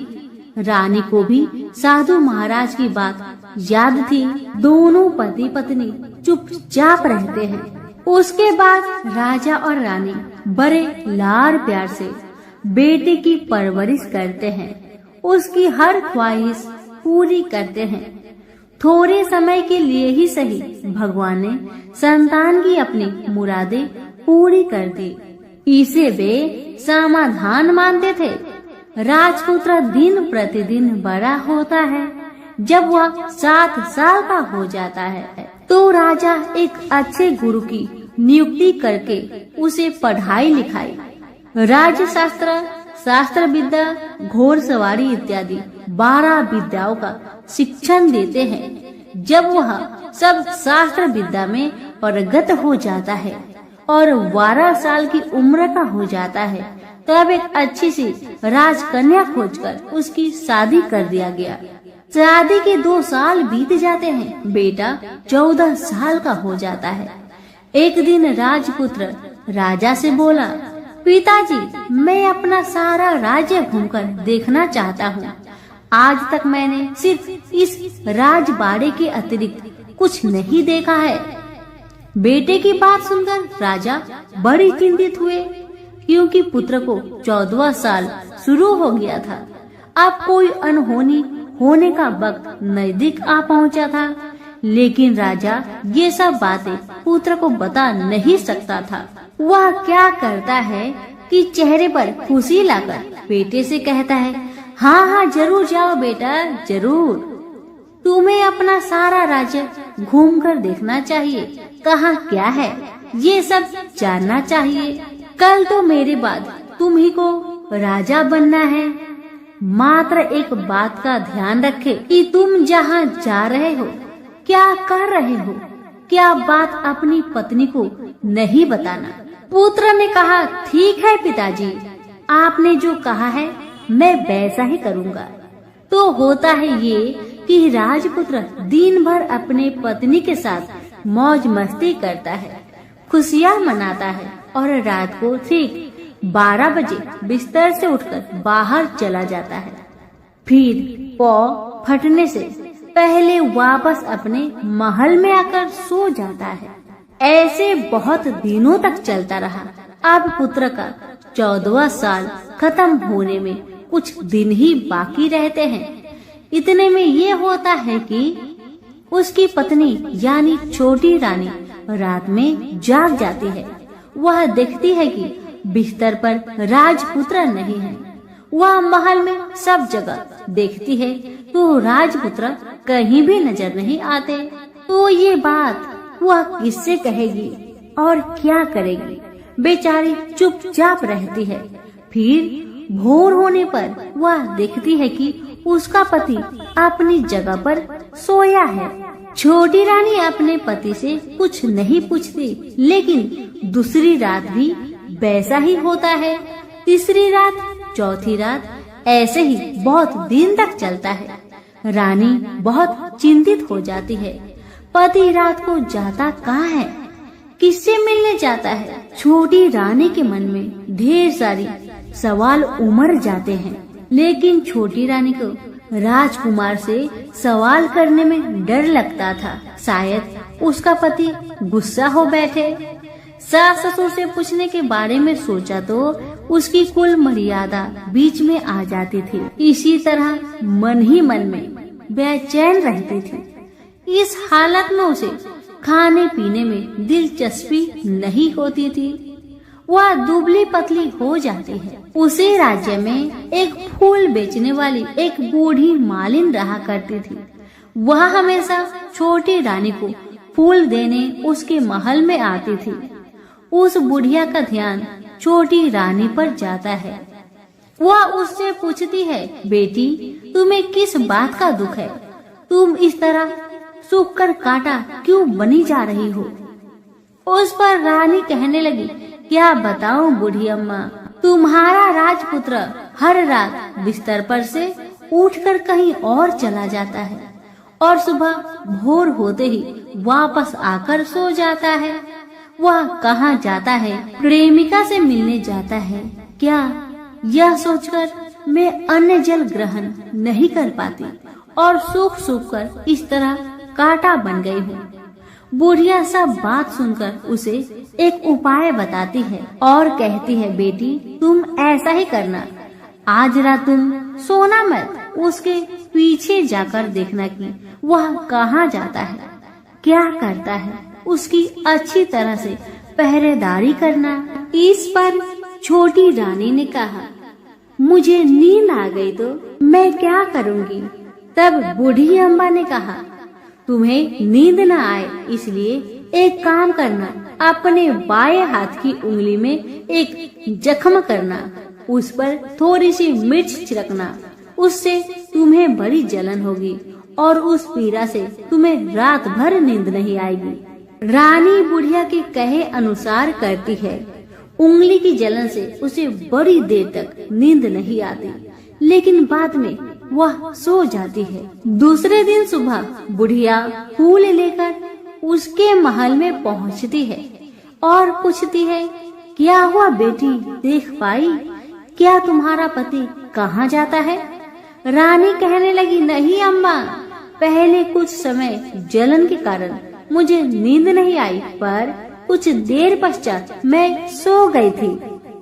रानी को भी साधु महाराज की बात याद थी। दोनों पति पत्नी चुपचाप रहते हैं। उसके बाद राजा और रानी बड़े लाड़ प्यार से बेटे की परवरिश करते हैं, उसकी हर ख्वाहिश पूरी करते हैं। थोड़े समय के लिए ही सही भगवान ने संतान की अपनी मुरादें पूरी कर दी। इसे वे समाधान मानते थे। राजपुत्र दिन प्रतिदिन बड़ा होता है। जब वह 7 साल का हो जाता है तो राजा एक अच्छे गुरु की नियुक्ति करके उसे पढ़ाई लिखाई, राजशास्त्र, शास्त्र विद्या, घोड़सवारी इत्यादि 12 विद्याओं का शिक्षण देते हैं। जब वह सब शास्त्र विद्या में पारंगत हो जाता है और 12 साल की उम्र का हो जाता है तब एक अच्छी सी राजकन्या खोजकर उसकी शादी कर दिया गया। शादी के 2 साल बीत जाते हैं, बेटा 14 साल का हो जाता है। एक दिन राजपुत्र राजा से बोला, पिताजी, मैं अपना सारा राज्य घूमकर देखना चाहता हूँ। आज तक मैंने सिर्फ इस राजबाड़े के अतिरिक्त कुछ नहीं देखा है। बेटे की बात सुनकर राजा बड़ी चिंतित हुए, क्योंकि पुत्र को 14वां साल शुरू हो गया था। अब कोई अनहोनी होने का वक्त नजदीक आ पहुंचा था, लेकिन राजा ये सब बातें पुत्र को बता नहीं सकता था। वह क्या करता है कि चेहरे पर खुशी लाकर बेटे से कहता है, हाँ हाँ जरूर जाओ बेटा, जरूर। तुम्हें अपना सारा राज्य घूमकर देखना चाहिए, कहाँ क्या है ये सब जानना चाहिए। कल तो मेरे बाद तुम्ही को राजा बनना है। मात्र एक बात का ध्यान रखे कि तुम जहाँ जा रहे हो, क्या कर रहे हो, क्या बात अपनी पत्नी को नहीं बताना। पुत्र ने कहा, ठीक है पिताजी, आपने जो कहा है मैं वैसा ही करूँगा। तो होता है ये कि राजपुत्र दिन भर अपने पत्नी के साथ मौज मस्ती करता है, खुशियाँ मनाता है और रात को ठीक 12 बजे बिस्तर से उठकर बाहर चला जाता है। फिर पौ फटने से पहले वापस अपने महल में आकर सो जाता है। ऐसे बहुत दिनों तक चलता रहा। अब पुत्र का 14वां साल खत्म होने में कुछ दिन ही बाकी रहते हैं। इतने में ये होता है कि उसकी पत्नी यानी छोटी रानी रात में जाग जाती है। वह देखती है कि बिस्तर पर राजपुत्र नहीं है। वह महल में सब जगह देखती है तो राजपुत्र कहीं भी नजर नहीं आते। तो ये बात वह किससे कहेगी और क्या करेगी? बेचारी चुपचाप रहती है। फिर भोर होने पर वह देखती है कि उसका पति अपनी जगह पर सोया है। छोटी रानी अपने पति से कुछ नहीं पूछती, लेकिन दूसरी रात भी वैसा ही होता है। तीसरी रात, चौथी रात, ऐसे ही बहुत दिन तक चलता है। रानी बहुत चिंतित हो जाती है। पति रात को जाता कहाँ है, किससे मिलने जाता है? छोटी रानी के मन में ढेर सारी सवाल उमड़ जाते हैं, लेकिन छोटी रानी को राजकुमार से सवाल करने में डर लगता था। शायद उसका पति गुस्सा हो बैठे। सास ससुर से पूछने के बारे में सोचा तो उसकी कुल मर्यादा बीच में आ जाती थी। इसी तरह मन ही मन में बेचैन रहती थी। इस हालत में उसे खाने पीने में दिलचस्पी नहीं होती थी। वह दुबली पतली हो जाती है। उसी राज्य में एक फूल बेचने वाली एक बूढ़ी मालिन रहा करती थी। वह हमेशा छोटी रानी को फूल देने उसके महल में आती थी। उस बुढ़िया का ध्यान छोटी रानी पर जाता है। वह उससे पूछती है, बेटी तुम्हें किस बात का दुख है? तुम इस तरह सूख कर कांटा क्यों बनी जा रही हो? उस पर रानी कहने लगी, क्या बताऊं बूढ़ी अम्मा, तुम्हारा राजपुत्र हर रात बिस्तर पर से उठकर कहीं और चला जाता है और सुबह भोर होते ही वापस आकर सो जाता है। वह कहाँ जाता है? प्रेमिका से मिलने जाता है क्या? यह सोचकर मैं अन्न जल ग्रहण नहीं कर पाती और सूख सूख कर इस तरह कांटा बन गई हूँ। बुढ़िया सब बात सुनकर उसे एक उपाय बताती है और कहती है, बेटी तुम ऐसा ही करना, आज रात तुम सोना मत, उसके पीछे जाकर देखना कि वह कहाँ जाता है, क्या करता है, उसकी अच्छी तरह से पहरेदारी करना। इस पर छोटी रानी ने कहा, मुझे नींद आ गई तो मैं क्या करूँगी? तब बूढ़ी अम्मा ने कहा, तुम्हें नींद न आए इसलिए एक काम करना, अपने बाएं हाथ की उंगली में एक जख्म करना, उस पर थोड़ी सी मिर्च छिड़कना, उससे तुम्हें बड़ी जलन होगी और उस पीड़ा से तुम्हें रात भर नींद नहीं आएगी। रानी बुढ़िया के कहे अनुसार करती है। उंगली की जलन से उसे बड़ी देर तक नींद नहीं आती, लेकिन बाद में वह सो जाती है। दूसरे दिन सुबह बुढ़िया फूल लेकर उसके महल में पहुंचती है और पूछती है, क्या हुआ बेटी, देख पाई? क्या तुम्हारा पति कहाँ जाता है? रानी कहने लगी, नहीं अम्मा, पहले कुछ समय जलन के कारण मुझे नींद नहीं आई, पर कुछ देर पश्चात मैं सो गई थी।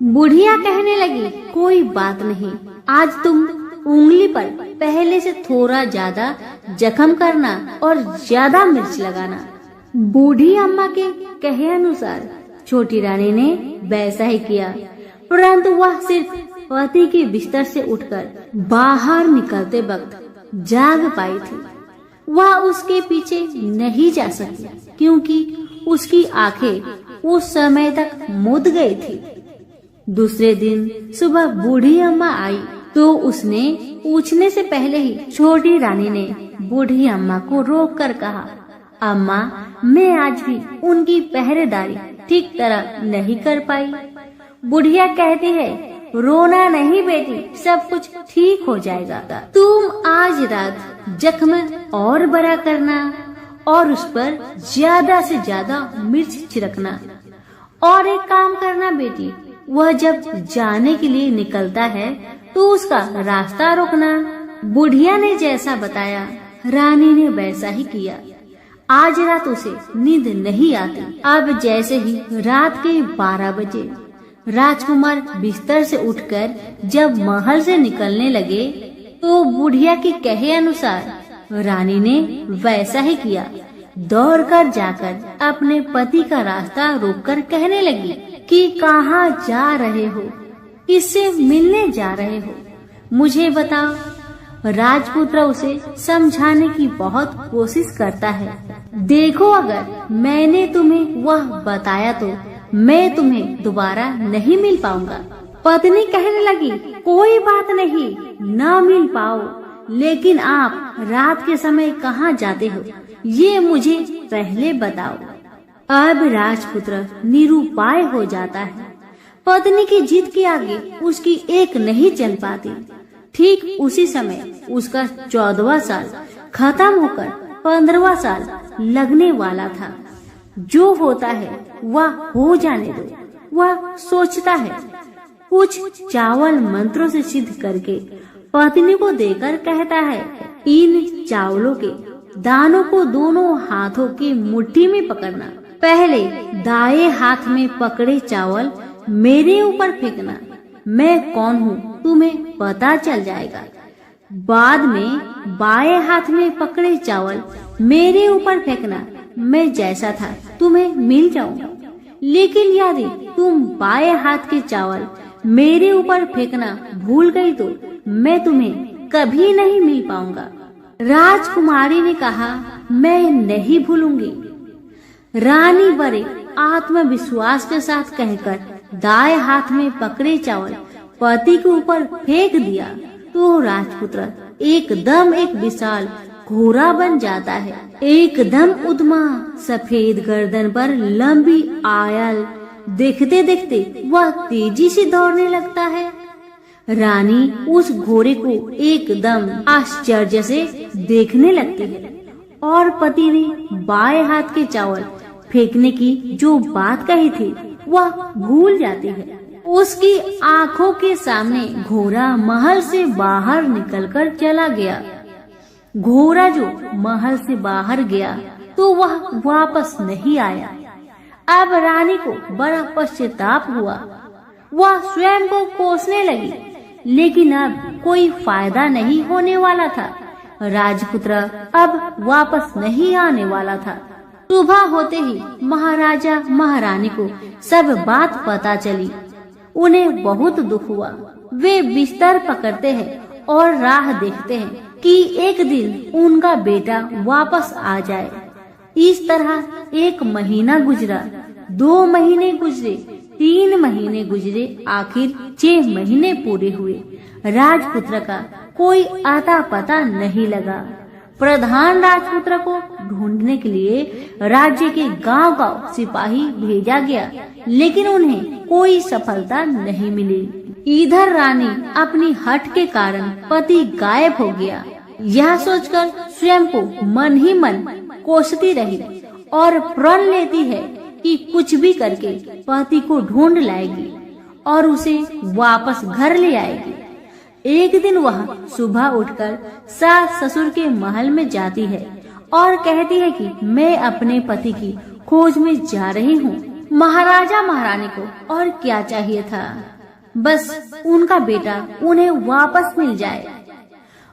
बुढ़िया कहने लगी, कोई बात नहीं, आज तुम उंगली पर पहले से थोड़ा ज्यादा जख्म करना और ज्यादा मिर्च लगाना। बूढ़ी अम्मा के कहे अनुसार छोटी रानी ने वैसा ही किया, परंतु वह सिर्फ पति के बिस्तर से उठकर बाहर निकलते वक्त जाग पाई थी। वह उसके पीछे नहीं जा सकी क्योंकि उसकी आंखें उस समय तक मुद गई थी। दूसरे दिन सुबह बूढ़ी अम्मा आई तो उसने पूछने से पहले ही छोटी रानी ने बूढ़ी अम्मा को रोक कर कहा, अम्मा, मैं आज भी उनकी पहरेदारी ठीक तरह नहीं कर पाई। बुढ़िया कहती है, रोना नहीं बेटी, सब कुछ ठीक हो जाएगा। तुम आज रात जख्म और बड़ा करना और उस पर ज्यादा से ज्यादा मिर्च छिड़कना। और एक काम करना बेटी, वह जब जाने के लिए निकलता है तो उसका रास्ता रोकना। बुढ़िया ने जैसा बताया रानी ने वैसा ही किया। आज रात उसे नींद नहीं आती। अब जैसे ही रात के 12 बजे राजकुमार बिस्तर से उठकर जब महल से निकलने लगे तो बुढ़िया के कहे अनुसार रानी ने वैसा ही किया। दौड़कर जाकर अपने पति का रास्ता रोककर कहने लगी कि कहाँ जा रहे हो, किससे मिलने जा रहे हो, मुझे बताओ। राजपुत्र उसे समझाने की बहुत कोशिश करता है। देखो, अगर मैंने तुम्हें वह बताया तो मैं तुम्हें दोबारा नहीं मिल पाऊंगा। पत्नी कहने लगी, कोई बात नहीं, न मिल पाओ, लेकिन आप रात के समय कहाँ जाते हो ये मुझे पहले बताओ। अब राजपुत्र निरुपाय हो जाता है। पत्नी की जिद के आगे उसकी एक नहीं चल पाती। ठीक उसी समय उसका 14वां साल खत्म होकर 15वां साल लगने वाला था। जो होता है वह हो जाने दो, वह सोचता है। कुछ चावल मंत्रों से सिद्ध करके पत्नी को देकर कहता है, इन चावलों के दानों को दोनों हाथों की मुट्ठी में पकड़ना। पहले दाएं हाथ में पकड़े चावल मेरे ऊपर फेंकना, मैं कौन हूँ तुम्हें पता चल जाएगा। बाद में बाएं हाथ में पकड़े चावल मेरे ऊपर फेंकना, मैं जैसा था तुम्हें मिल जाऊंगा। लेकिन यदि तुम बाएं हाथ के चावल मेरे ऊपर फेंकना भूल गई तो मैं तुम्हें कभी नहीं मिल पाऊंगा। राजकुमारी ने कहा, मैं नहीं भूलूंगी। रानी बड़े आत्मविश्वास के साथ कहकर दाएं हाथ में पकड़े चावल पति के ऊपर फेंक दिया तो राजपुत्र एकदम एक विशाल घोड़ा बन जाता है। एकदम उद्यमा सफेद गर्दन पर लंबी आयल, देखते देखते वह तेजी से दौड़ने लगता है। रानी उस घोड़े को एकदम आश्चर्य से देखने लगती है और पति ने बाएं हाथ के चावल फेंकने की जो बात कही थी वह भूल जाती है। उसकी आंखों के सामने घोड़ा महल से बाहर निकलकर चला गया। घोड़ा जो महल से बाहर गया तो वह वापस नहीं आया। अब रानी को बड़ा पश्चाताप हुआ। वह स्वयं को कोसने लगी, लेकिन अब कोई फायदा नहीं होने वाला था। राजपुत्र अब वापस नहीं आने वाला था। सुबह होते ही महाराजा महारानी को सब बात पता चली। उन्हें बहुत दुख हुआ। वे बिस्तर पकड़ते हैं और राह देखते हैं कि एक दिन उनका बेटा वापस आ जाए। इस तरह 1 महीना गुजरा, 2 महीने गुजरे, 3 महीने गुजरे, आखिर 6 महीने पूरे हुए। राजपुत्र का कोई आता पता नहीं लगा। प्रधान राजपुत्र को ढूंढने के लिए राज्य के गांव-गांव सिपाही भेजा गया, लेकिन उन्हें कोई सफलता नहीं मिली। इधर रानी अपनी हठ के कारण पति गायब हो गया, यह सोचकर स्वयं को मन ही मन कोसती रही और प्रण लेती है कि कुछ भी करके पति को ढूंढ लाएगी और उसे वापस घर ले आएगी। एक दिन वह सुबह उठकर सास ससुर के महल में जाती है और कहती है कि मैं अपने पति की खोज में जा रही हूँ। महाराजा महारानी को और क्या चाहिए था, बस उनका बेटा उन्हें वापस मिल जाए।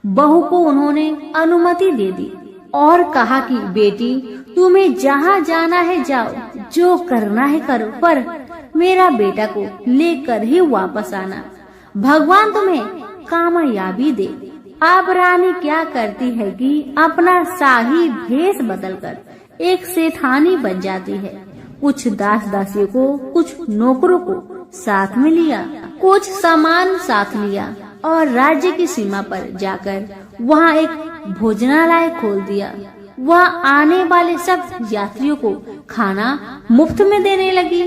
बहू को उन्होंने अनुमति दे दी और कहा कि बेटी तुम्हें जहाँ जाना है जाओ, जो करना है करो, पर मेरा बेटा को लेकर ही वापस आना। भगवान तुम्हें कामयाबी दे। अब रानी क्या करती है कि अपना शाही भेष बदलकर एक सेठानी बन जाती है। कुछ दास दासियों को, कुछ नौकरों को साथ में लिया, कुछ सामान साथ लिया और राज्य की सीमा पर जाकर वहाँ एक भोजनालय खोल दिया। वह आने वाले सब यात्रियों को खाना मुफ्त में देने लगी।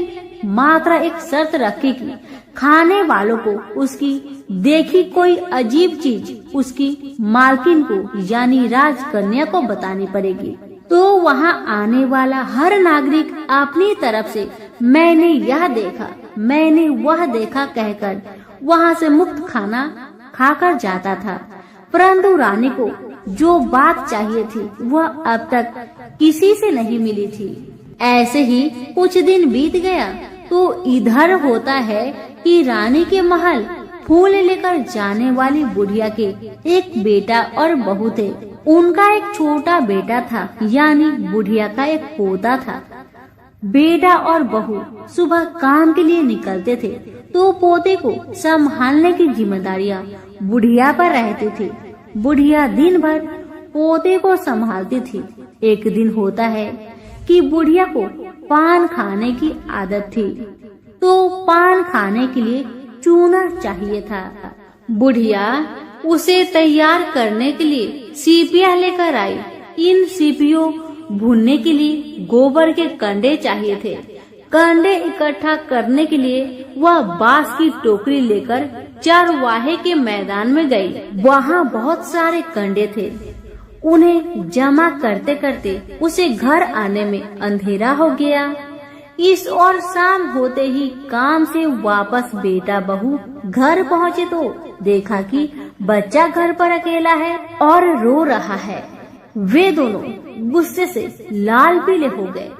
मात्र एक शर्त रखी कि खाने वालों को उसकी देखी कोई अजीब चीज उसकी मालकिन को यानी राजकन्या को बतानी पड़ेगी। तो वहाँ आने वाला हर नागरिक अपनी तरफ से मैंने यह देखा, मैंने वह देखा कहकर वहाँ से मुफ्त खाना खाकर जाता था। परंतु रानी को जो बात चाहिए थी वह अब तक किसी से नहीं मिली थी। ऐसे ही कुछ दिन बीत गया तो इधर होता है कि रानी के महल फूल लेकर जाने वाली बुढ़िया के एक बेटा और बहू थे। उनका एक छोटा बेटा था, यानी बुढ़िया का एक पोता था। बेटा और बहू सुबह काम के लिए निकलते थे तो पोते को संभालने की जिम्मेदारियां बुढ़िया पर रहती थी। बुढ़िया दिन भर पोते को संभालती थी। एक दिन होता है कि बुढ़िया को पान खाने की आदत थी, तो पान खाने के लिए चूना चाहिए था। बुढ़िया उसे तैयार करने के लिए सीपियाँ लेकर आई। इन सीपियों भूनने के लिए गोबर के कंडे चाहिए थे। कंडे इकट्ठा करने के लिए वह बांस की टोकरी लेकर चरवाहे के मैदान में गई। वहाँ बहुत सारे कंडे थे। उन्हें जमा करते करते उसे घर आने में अंधेरा हो गया। इस और शाम होते ही काम से वापस बेटा बहू घर पहुँचे तो देखा कि बच्चा घर पर अकेला है और रो रहा है। वे दोनों गुस्से से लाल पीले हो गए।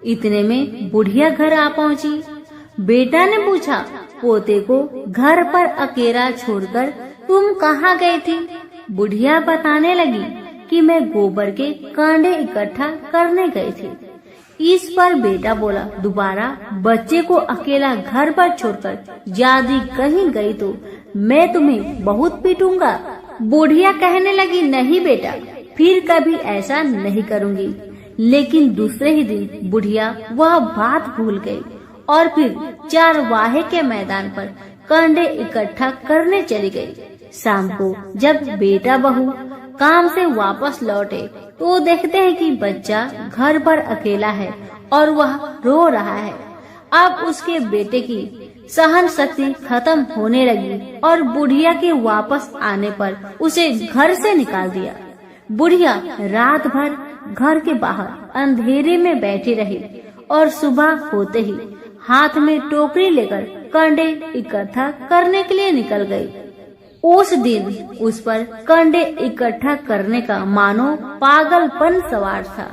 इतने में बुढ़िया घर आ पहुँची। बेटा ने पूछा, पोते को घर पर अकेला छोड़कर तुम कहाँ गई थी? बुढ़िया बताने लगी कि मैं गोबर के कांडे इकट्ठा करने गई थी। इस पर बेटा बोला, दोबारा बच्चे को अकेला घर पर छोड़कर यदि कहीं गई तो मैं तुम्हें बहुत पीटूंगा। बुढ़िया कहने लगी, नहीं बेटा, फिर कभी ऐसा नहीं करूंगी। लेकिन दूसरे ही दिन बुढ़िया वह बात भूल गई और फिर चरवाहे के मैदान पर कंडे इकट्ठा करने चली गई। शाम को जब बेटा बहू काम से वापस लौटे तो देखते हैं कि बच्चा घर पर अकेला है और वह रो रहा है। अब उसके बेटे की सहन शक्ति खत्म होने लगी और बुढ़िया के वापस आने पर उसे घर से निकाल दिया। बुढ़िया रात भर घर के बाहर अंधेरे में बैठी रही और सुबह होते ही हाथ में टोकरी लेकर कंडे इकट्ठा करने के लिए निकल गई। उस दिन उस पर कंडे इकट्ठा करने का मानो पागलपन सवार था।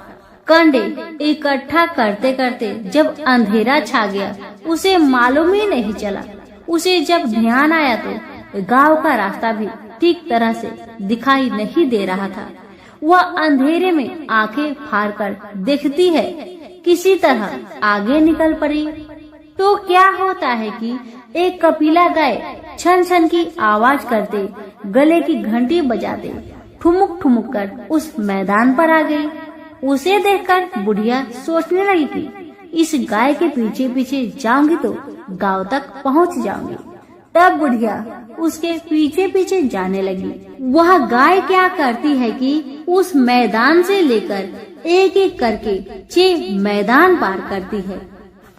कंडे इकट्ठा करते करते जब अंधेरा छा गया उसे मालूम ही नहीं चला। उसे जब ध्यान आया तो गांव का रास्ता भी ठीक तरह से दिखाई नहीं दे रहा था। वह अंधेरे में आंखें फाड़कर देखती है, किसी तरह आगे निकल पड़ी तो क्या होता है कि एक कपिला गाय छन छन की आवाज करते गले की घंटी बजाते ठुमुक ठुमुक कर उस मैदान पर आ गई। उसे देखकर बुढ़िया सोचने लगी कि इस गाय के पीछे पीछे जाऊंगी तो गांव तक पहुंच जाऊंगी। तब बुढ़िया उसके पीछे पीछे जाने लगी। वह गाय क्या करती है कि उस मैदान से लेकर एक एक करके 6 मैदान पार करती है।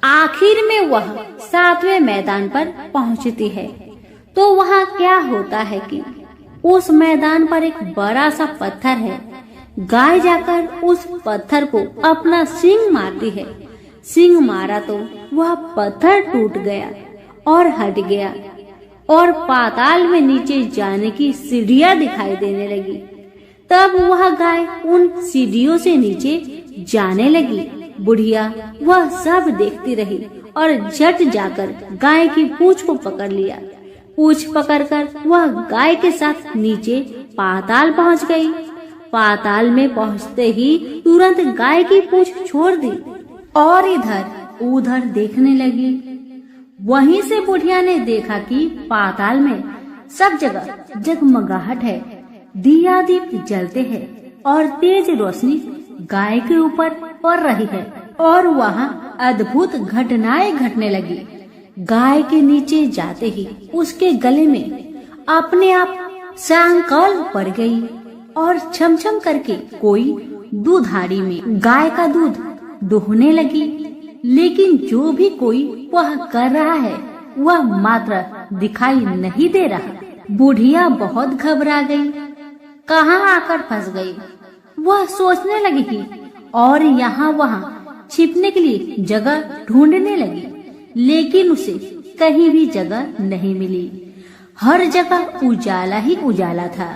आखिर में वह 7वें मैदान पर पहुंचती है तो वहाँ क्या होता है कि उस मैदान पर एक बड़ा सा पत्थर है। गाय जाकर उस पत्थर को अपना सींग मारती है, सींग मारा तो वह पत्थर टूट गया और हट गया और पाताल में नीचे जाने की सीढ़ियां दिखाई देने लगी। तब वह गाय उन सीढ़ियों से नीचे जाने लगी। बुढ़िया वह सब देखती रही और झट जाकर गाय की पूंछ को पकड़ लिया। पूंछ पकड़कर वह गाय के साथ नीचे पाताल पहुंच गई। पाताल में पहुंचते ही तुरंत गाय की पूंछ छोड़ दी और इधर उधर देखने लगी। वहीं से बुढ़िया ने देखा कि पाताल में सब जगह जगमगाहट है, दिया दीप जलते हैं और तेज रोशनी गाय के ऊपर पड़ रही है और वहाँ अद्भुत घटनाएं घटने लगी। गाय के नीचे जाते ही उसके गले में अपने आप सांकल पड़ गई और छमछम करके कोई दूधारी में गाय का दूध दोहने लगी। लेकिन जो भी कोई वह कर रहा है वह मात्र दिखाई नहीं दे रहा। बुढ़िया बहुत घबरा गई, कहाँ आकर फंस गई। वह सोचने लगी कि और यहाँ वहाँ छिपने के लिए जगह ढूंढने लगी, लेकिन उसे कहीं भी जगह नहीं मिली। हर जगह उजाला ही उजाला था।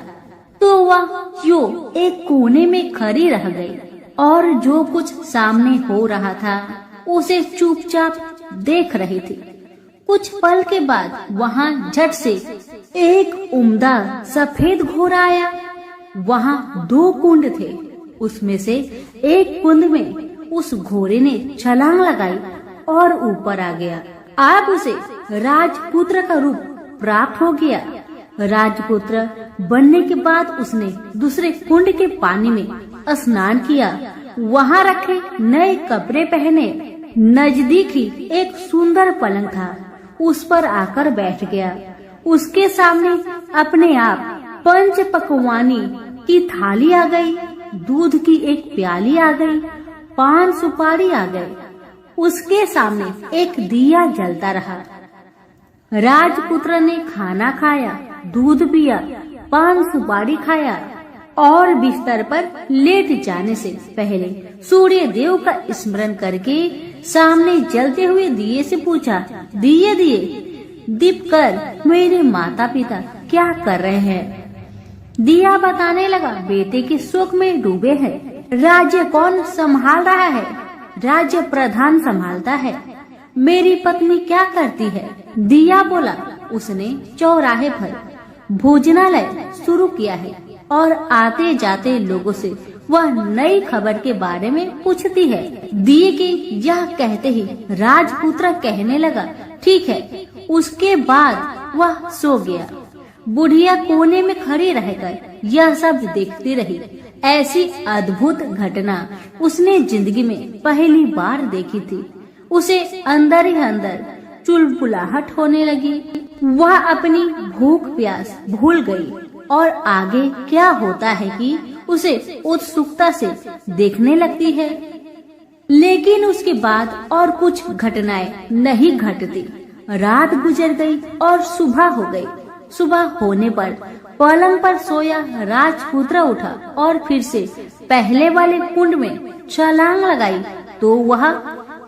तो वह यूं एक कोने में खड़ी रह गई और जो कुछ सामने हो रहा था उसे चुपचाप देख रही थी। कुछ पल के बाद वहाँ झट से एक उम्दा सफेद घोड़ा आया। वहाँ 2 कुंड थे, उसमें से एक कुंड में उस घोड़े ने छलांग लगाई और ऊपर आ गया। अब उसे राजपुत्र का रूप प्राप्त हो गया। राजपुत्र बनने के बाद उसने दूसरे कुंड के पानी में स्नान किया। वहाँ रखे नए कपड़े पहने। नजदीक ही एक सुंदर पलंग था, उस पर आकर बैठ गया। उसके सामने अपने आप 5 पकवानी की थाली आ गई, दूध की एक प्याली आ गई, 5 सुपारी आ गए। उसके सामने एक दिया जलता रहा। राजपुत्र ने खाना खाया, दूध पिया, 5 सुपारी खाया और बिस्तर पर लेट जाने से पहले सूर्य देव का स्मरण करके सामने जलते हुए दिए से पूछा, दिए दीप कर मेरे माता पिता क्या कर रहे हैं? दिया बताने लगा, बेटे के शोक में डूबे हैं। राज्य कौन संभाल रहा है? राज्य प्रधान संभालता है। मेरी पत्नी क्या करती है? दिया बोला, उसने चौराहे पर भोजनालय शुरू किया है और आते जाते लोगों से वह नई खबर के बारे में पूछती है। दिए के यह कहते ही राजपुत्र कहने लगा, ठीक है। उसके बाद वह सो गया। बुढ़िया कोने में खड़ी रहकर यह सब देखती रही। ऐसी अद्भुत घटना उसने जिंदगी में पहली बार देखी थी। उसे अंदर ही अंदर चुलबुलाहट होने लगी। वह अपनी भूख प्यास भूल गई और आगे क्या होता है कि उसे उत्सुकता से देखने लगती है। लेकिन उसके बाद और कुछ घटनाएं नहीं घटती। रात गुजर गई और सुबह हो गई। सुबह होने पर पलंग पर सोया राजपुत्र उठा और फिर से पहले वाले कुंड में छलांग लगाई तो वह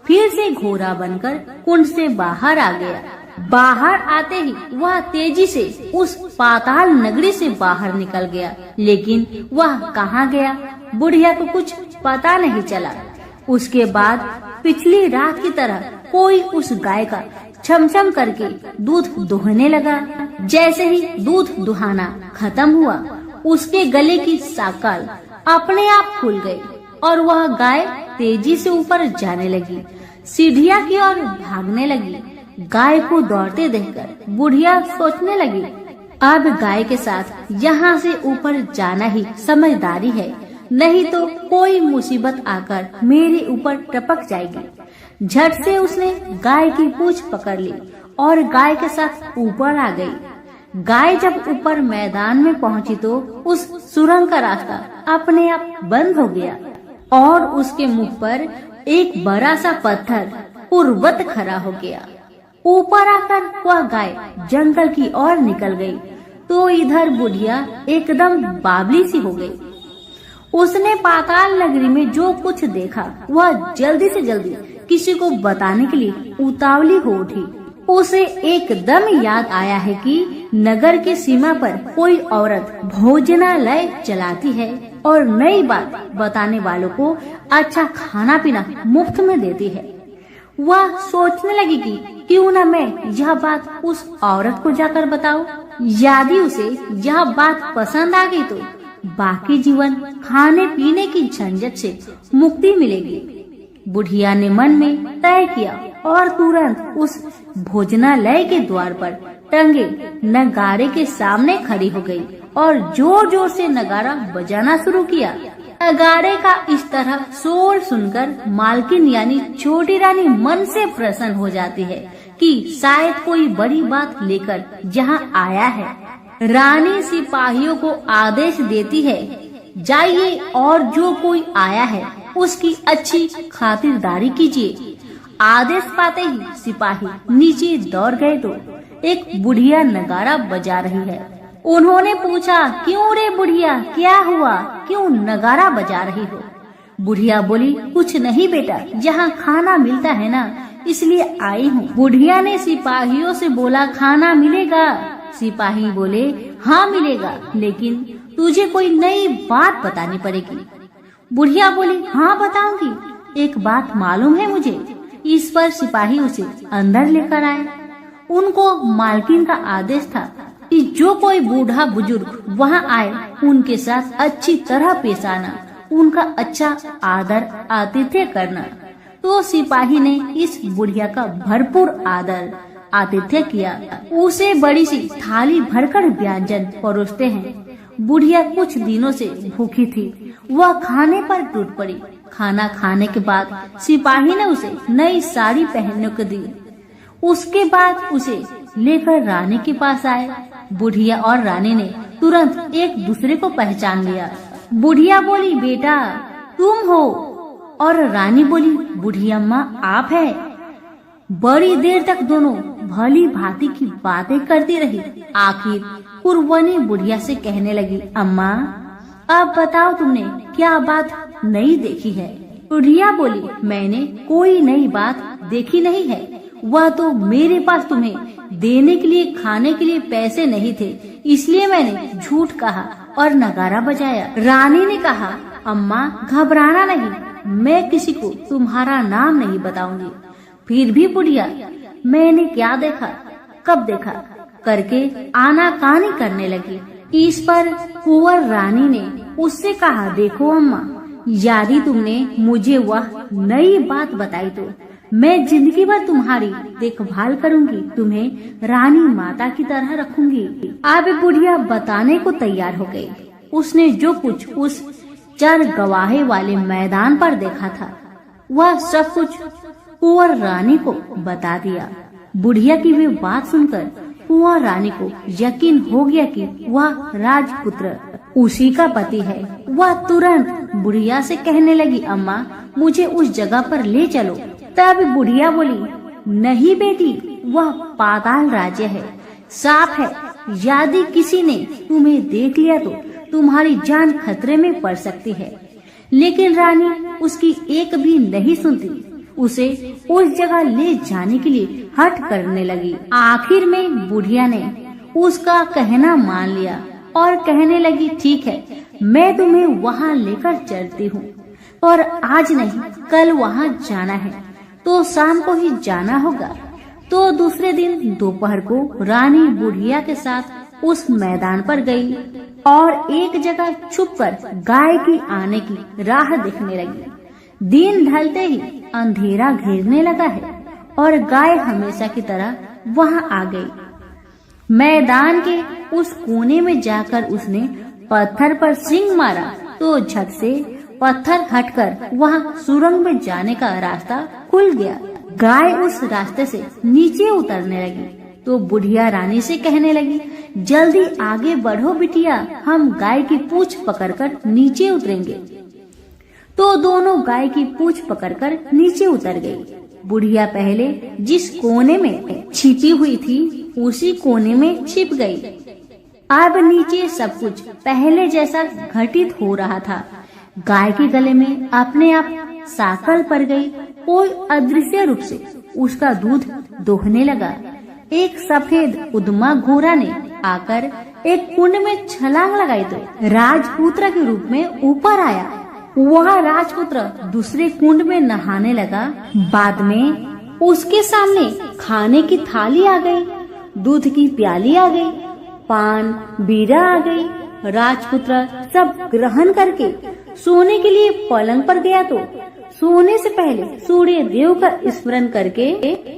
फिर से घोड़ा बनकर कुंड से बाहर आ गया। बाहर आते ही वह तेजी से उस पाताल नगरी से बाहर निकल गया। लेकिन वह कहाँ गया, बुढ़िया को कुछ पता नहीं चला। उसके बाद पिछली रात की तरह कोई उस गाय का छमछम करके दूध दोहने लगा। जैसे ही दूध दुहाना खत्म हुआ, उसके गले की साकल अपने आप खुल गई और वह गाय तेजी से ऊपर जाने लगी, सीढ़ियां की ओर भागने लगी। गाय को दौड़ते देखकर बुढ़िया सोचने लगी, अब गाय के साथ यहाँ से ऊपर जाना ही समझदारी है, नहीं तो कोई मुसीबत आकर मेरे ऊपर टपक जाएगी। झट से उसने गाय की पूंछ पकड़ ली और गाय के साथ ऊपर आ गई। गाय जब ऊपर मैदान में पहुंची तो उस सुरंग का रास्ता अपने आप बंद हो गया और उसके मुख पर एक बड़ा सा पत्थर पूर्वत खड़ा हो गया। ऊपर आकर वह गाय जंगल की ओर निकल गई तो इधर बुढ़िया एकदम बावली सी हो गई। उसने पाताल नगरी में जो कुछ देखा वह जल्दी से जल्दी किसी को बताने के लिए उतावली हो उठी। उसे एकदम याद आया है कि नगर की सीमा पर कोई औरत भोजनालय चलाती है और नई बात बताने वालों को अच्छा खाना पीना मुफ्त में देती है। वह सोचने लगी कि क्यों न मैं यह बात उस औरत को जाकर बताऊं। यदि उसे यह बात पसंद आ गई तो बाकी जीवन खाने पीने की झंझट से मुक्ति मिलेगी। बुढ़िया ने मन में तय किया और तुरंत उस भोजनालय के द्वार पर टंगे नगाड़े के सामने खड़ी हो गई और जोर जोर से नगाड़ा बजाना शुरू किया। नगाड़े का इस तरह शोर सुनकर मालकिन यानी छोटी रानी मन से प्रसन्न हो जाती है कि शायद कोई बड़ी बात लेकर यहाँ आया है। रानी सिपाहियों को आदेश देती है, जाइए और जो कोई आया है उसकी अच्छी खातिरदारी कीजिए। आदेश पाते ही सिपाही नीचे दौड़ गए तो एक बुढ़िया नगाड़ा बजा रही है। उन्होंने पूछा, क्यों रे बुढ़िया, क्या हुआ, क्यों नगाड़ा बजा रही हो? बुढ़िया बोली, कुछ नहीं बेटा, यहाँ खाना मिलता है ना, इसलिए आई हूँ। बुढ़िया ने सिपाहियों से बोला, खाना मिलेगा? सिपाही बोले, हाँ मिलेगा, लेकिन तुझे कोई नई बात बतानी पड़ेगी। बुढ़िया बोली, हाँ बताऊंगी, एक बात मालूम है मुझे। इस पर सिपाही उसे अंदर लेकर आए। उनको मालकिन का आदेश था कि जो कोई बूढ़ा बुजुर्ग वहाँ आए उनके साथ अच्छी तरह पेश आना, उनका अच्छा आदर आतिथ्य करना। तो सिपाही ने इस बुढ़िया का भरपूर आदर आतिथ्य किया। उसे बड़ी सी थाली भरकर व्यंजन परोसते हैं। बुढ़िया कुछ दिनों से भूखी थी, वह खाने पर टूट पड़ी। खाना खाने के बाद सिपाही ने उसे नई साड़ी पहनने को दी। उसके बाद उसे लेकर रानी के पास आए। बुढ़िया और रानी ने तुरंत एक दूसरे को पहचान लिया। बुढ़िया बोली, बेटा तुम हो? और रानी बोली, बुढ़िया अम्मा आप है? बड़ी देर तक दोनों भली भांति की बातें करती रही। आखिर कुरवनी बुढ़िया से कहने लगी, अम्मा अब बताओ तुमने क्या बात नई देखी है? बुढ़िया बोली, मैंने कोई नई बात देखी नहीं है, वह तो मेरे पास तुम्हें देने के लिए खाने के लिए पैसे नहीं थे, इसलिए मैंने झूठ कहा और नगाड़ा बजाया। रानी ने कहा, अम्मा घबराना नहीं, मैं किसी को तुम्हारा नाम नहीं बताऊंगी। फिर भी बुढ़िया मैंने क्या देखा, कब देखा करके आनाकानी करने लगी। इस पर कुंवर रानी ने उससे कहा, देखो अम्मा, यदि तुमने मुझे वह नई बात बताई तो मैं जिंदगी भर तुम्हारी देखभाल करूंगी, तुम्हें रानी माता की तरह रखूंगी। अब बुढ़िया बताने को तैयार हो गई। उसने जो कुछ उस चर गवाहे वाले मैदान पर देखा था वह सब कुछ कुंवर रानी को बता दिया। बुढ़िया की वे बात सुनकर कुंवर रानी को यकीन हो गया कि वह राजपुत्र उसी का पति है। वह तुरंत बुढ़िया से कहने लगी, अम्मा मुझे उस जगह पर ले चलो। तब बुढ़िया बोली, नहीं बेटी, वह पाताल राज्य है, सांप है, यदि किसी ने तुम्हें देख लिया तो तुम्हारी जान खतरे में पड़ सकती है। लेकिन रानी उसकी एक भी नहीं सुनती, उसे उस जगह ले जाने के लिए हठ करने लगी। आखिर में बुढ़िया ने उसका कहना मान लिया और कहने लगी, ठीक है, मैं तुम्हें वहाँ लेकर चलती हूँ, और आज नहीं कल वहाँ जाना है तो शाम को ही जाना होगा। तो दूसरे दिन दोपहर को रानी बुढ़िया के साथ उस मैदान पर गई और एक जगह छुपकर गाय की आने की राह देखने लगी। दिन ढलते ही अंधेरा घेरने लगा है और गाय हमेशा की तरह वहां आ गई। मैदान के उस कोने में जाकर उसने पत्थर पर सींग मारा तो झट से पत्थर हटकर वहां सुरंग में जाने का रास्ता खुल गया। गाय उस रास्ते से नीचे उतरने लगी तो बुढ़िया रानी से कहने लगी, जल्दी आगे बढ़ो बिटिया, हम गाय की पूंछ पकड़कर नीचे उतरेंगे। तो दोनों गाय की पूंछ पकड़कर नीचे उतर गई। बुढ़िया पहले जिस कोने में छिपी हुई थी उसी कोने में छिप गई। अब नीचे सब कुछ पहले जैसा घटित हो रहा था। गाय के गले में अपने आप साकल पड़ गई कोई अदृश्य रूप से उसका दूध दोहने लगा। एक सफेद उद्मा घोड़ा ने आकर एक कुंड में छलांग लगाई तो राजपुत्र के रूप में ऊपर आया। वह राजपुत्र दूसरे कुंड में नहाने लगा। बाद में उसके सामने खाने की थाली आ गई, दूध की प्याली आ गई, पान बीड़ा आ गई। राजपुत्र सब ग्रहण करके सोने के लिए पलंग पर गया तो सोने से पहले सूर्य देव का स्मरण करके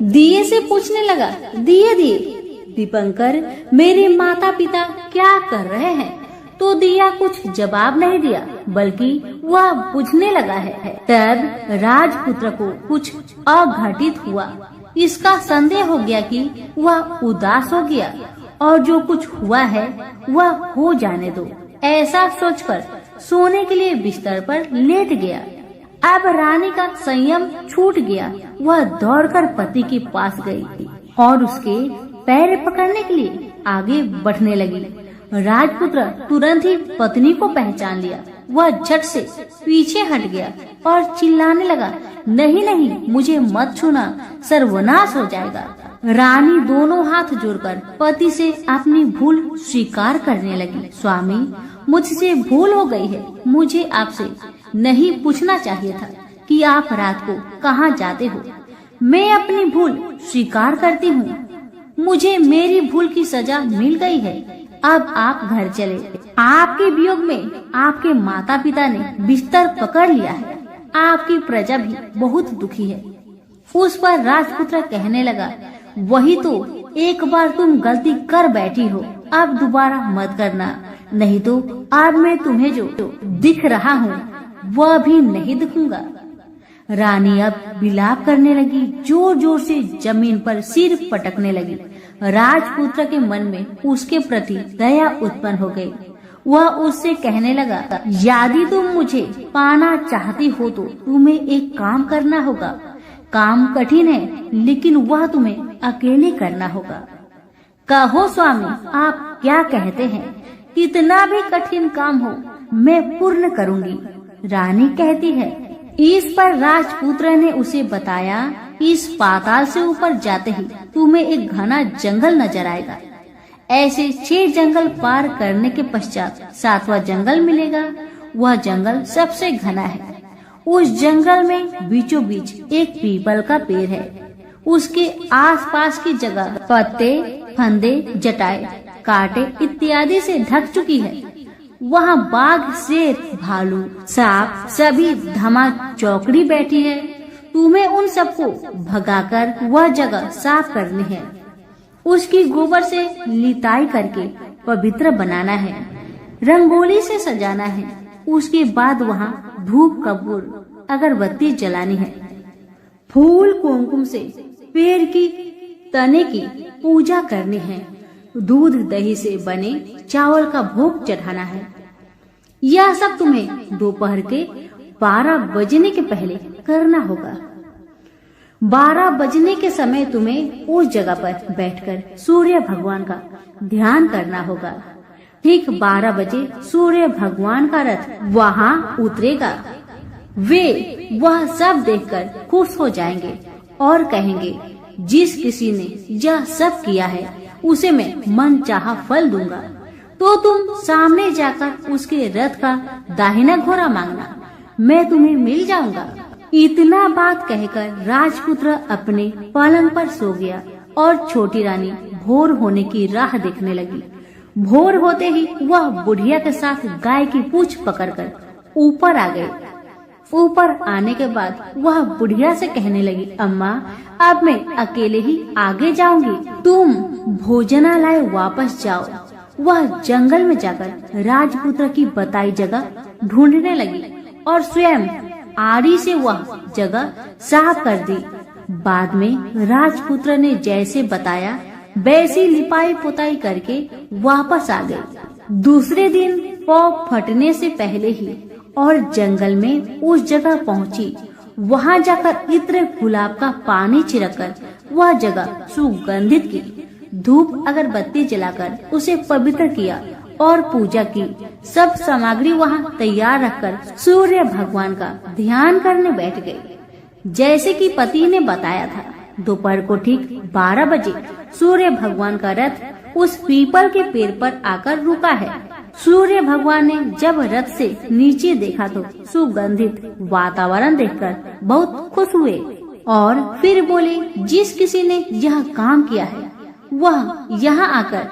दिए से पूछने लगा, दिए दिए दीपंकर, मेरे माता पिता क्या कर रहे हैं? तो दिया कुछ जवाब नहीं दिया, बल्कि वह बुझने लगा है। तब राजपुत्र को कुछ अघटित हुआ। इसका संदेह हो गया कि वह उदास हो गया और जो कुछ हुआ है वह हो जाने दो। ऐसा सोचकर सोने के लिए बिस्तर पर लेट गया। अब रानी का संयम छूट गया। वह दौड़कर पति के पास गई और उसके पैर पकड़ने के लिए आगे बढ़ने लगी। राजपुत्र तुरंत ही पत्नी को पहचान लिया। वह झट से पीछे हट गया और चिल्लाने लगा, नहीं नहीं, मुझे मत छूना, सर्वनाश हो जाएगा। रानी दोनों हाथ जोड़कर पति से अपनी भूल स्वीकार करने लगी। स्वामी, मुझसे भूल हो गई है। मुझे आपसे नहीं पूछना चाहिए था कि आप रात को कहाँ जाते हो। मैं अपनी भूल स्वीकार करती हूँ। मुझे मेरी भूल की सजा मिल गई है। अब आप घर चले। आपके वियोग में आपके माता पिता ने बिस्तर पकड़ लिया है। आपकी प्रजा भी बहुत दुखी है। उस पर राजपुत्र कहने लगा, वही तो, एक बार तुम गलती कर बैठी हो, अब दोबारा मत करना, नहीं तो अब मैं तुम्हें जो दिख रहा हूँ वह भी नहीं दिखूंगा। रानी अब विलाप करने लगी, जोर जोर से जमीन पर सिर पटकने लगी। राजपुत्र के मन में उसके प्रति दया उत्पन्न हो गई। वह उससे कहने लगा, यदि तुम मुझे पाना चाहती हो तो तुम्हें एक काम करना होगा। काम कठिन है, लेकिन वह तुम्हें अकेले करना होगा। कहो स्वामी, आप क्या कहते हैं? कितना भी कठिन काम हो मैं पूर्ण करूंगी। रानी कहती है। इस पर राजपुत्र ने उसे बताया, इस पाताल से ऊपर जाते ही तुम्हें एक घना जंगल नजर आएगा। ऐसे 6 जंगल पार करने के पश्चात 7वां जंगल मिलेगा। वह जंगल सबसे घना है। उस जंगल में बीचों बीच एक पीपल का पेड़ है। उसके आसपास की जगह पत्ते, फंदे, जटाएं, कांटे इत्यादि से ढक चुकी है। वहाँ बाघ, शेर, भालू, सांप सभी धमा चौकड़ी बैठी है। तुम्हें उन सबको भगाकर वह जगह साफ करनी है। उसकी गोबर से लिताई करके पवित्र बनाना है। रंगोली से सजाना है। उसके बाद वहाँ धूप, कपूर, अगरबत्ती जलानी है। फूल कुमकुम से पेड़ की तने की पूजा करनी है। दूध दही से बने चावल का भोग चढ़ाना है। यह सब तुम्हें दोपहर के 12 बजने के पहले करना होगा। 12 बजने के समय तुम्हें उस जगह पर बैठकर सूर्य भगवान का ध्यान करना होगा। ठीक 12 बजे सूर्य भगवान का रथ वहाँ उतरेगा। वे वह सब देखकर खुश हो जाएंगे और कहेंगे, जिस किसी ने यह सब किया है उसे मैं मन चाहा फल दूंगा। तो तुम सामने जाकर उसके रथ का दाहिना घोड़ा मांगना, मैं तुम्हें मिल जाऊंगा। इतना बात कहकर राजपुत्र अपने पलंग पर सो गया और छोटी रानी भोर होने की राह देखने लगी। भोर होते ही वह बुढ़िया के साथ गाय की पूंछ पकड़कर ऊपर आ गई। ऊपर आने के बाद वह बुढ़िया से कहने लगी, अम्मा, अब मैं अकेले ही आगे जाऊंगी, तुम भोजनालय वापस जाओ। वह जंगल में जाकर राजपुत्र की बताई जगह ढूंढने लगी और स्वयं आरी से वह जगह साफ कर दी। बाद में राजपुत्र ने जैसे बताया वैसी लिपाई पुताई करके वापस आ गई। दूसरे दिन पौ फटने से पहले ही और जंगल में उस जगह पहुंची। वहां जाकर इत्र गुलाब का पानी छिड़ककर वह जगह सुगंधित की। धूप अगरबत्ती जलाकर उसे पवित्र किया और पूजा की। सब सामग्री वहां तैयार रखकर सूर्य भगवान का ध्यान करने बैठ गई। जैसे कि पति ने बताया था। दोपहर को ठीक 12 बजे सूर्य भगवान का रथ उस पीपल के पेड़ पर आकर रुका है। सूर्य भगवान ने जब रथ से नीचे देखा तो सुगंधित वातावरण देखकर बहुत खुश हुए और फिर बोले, जिस किसी ने यह काम किया है वह यहाँ आकर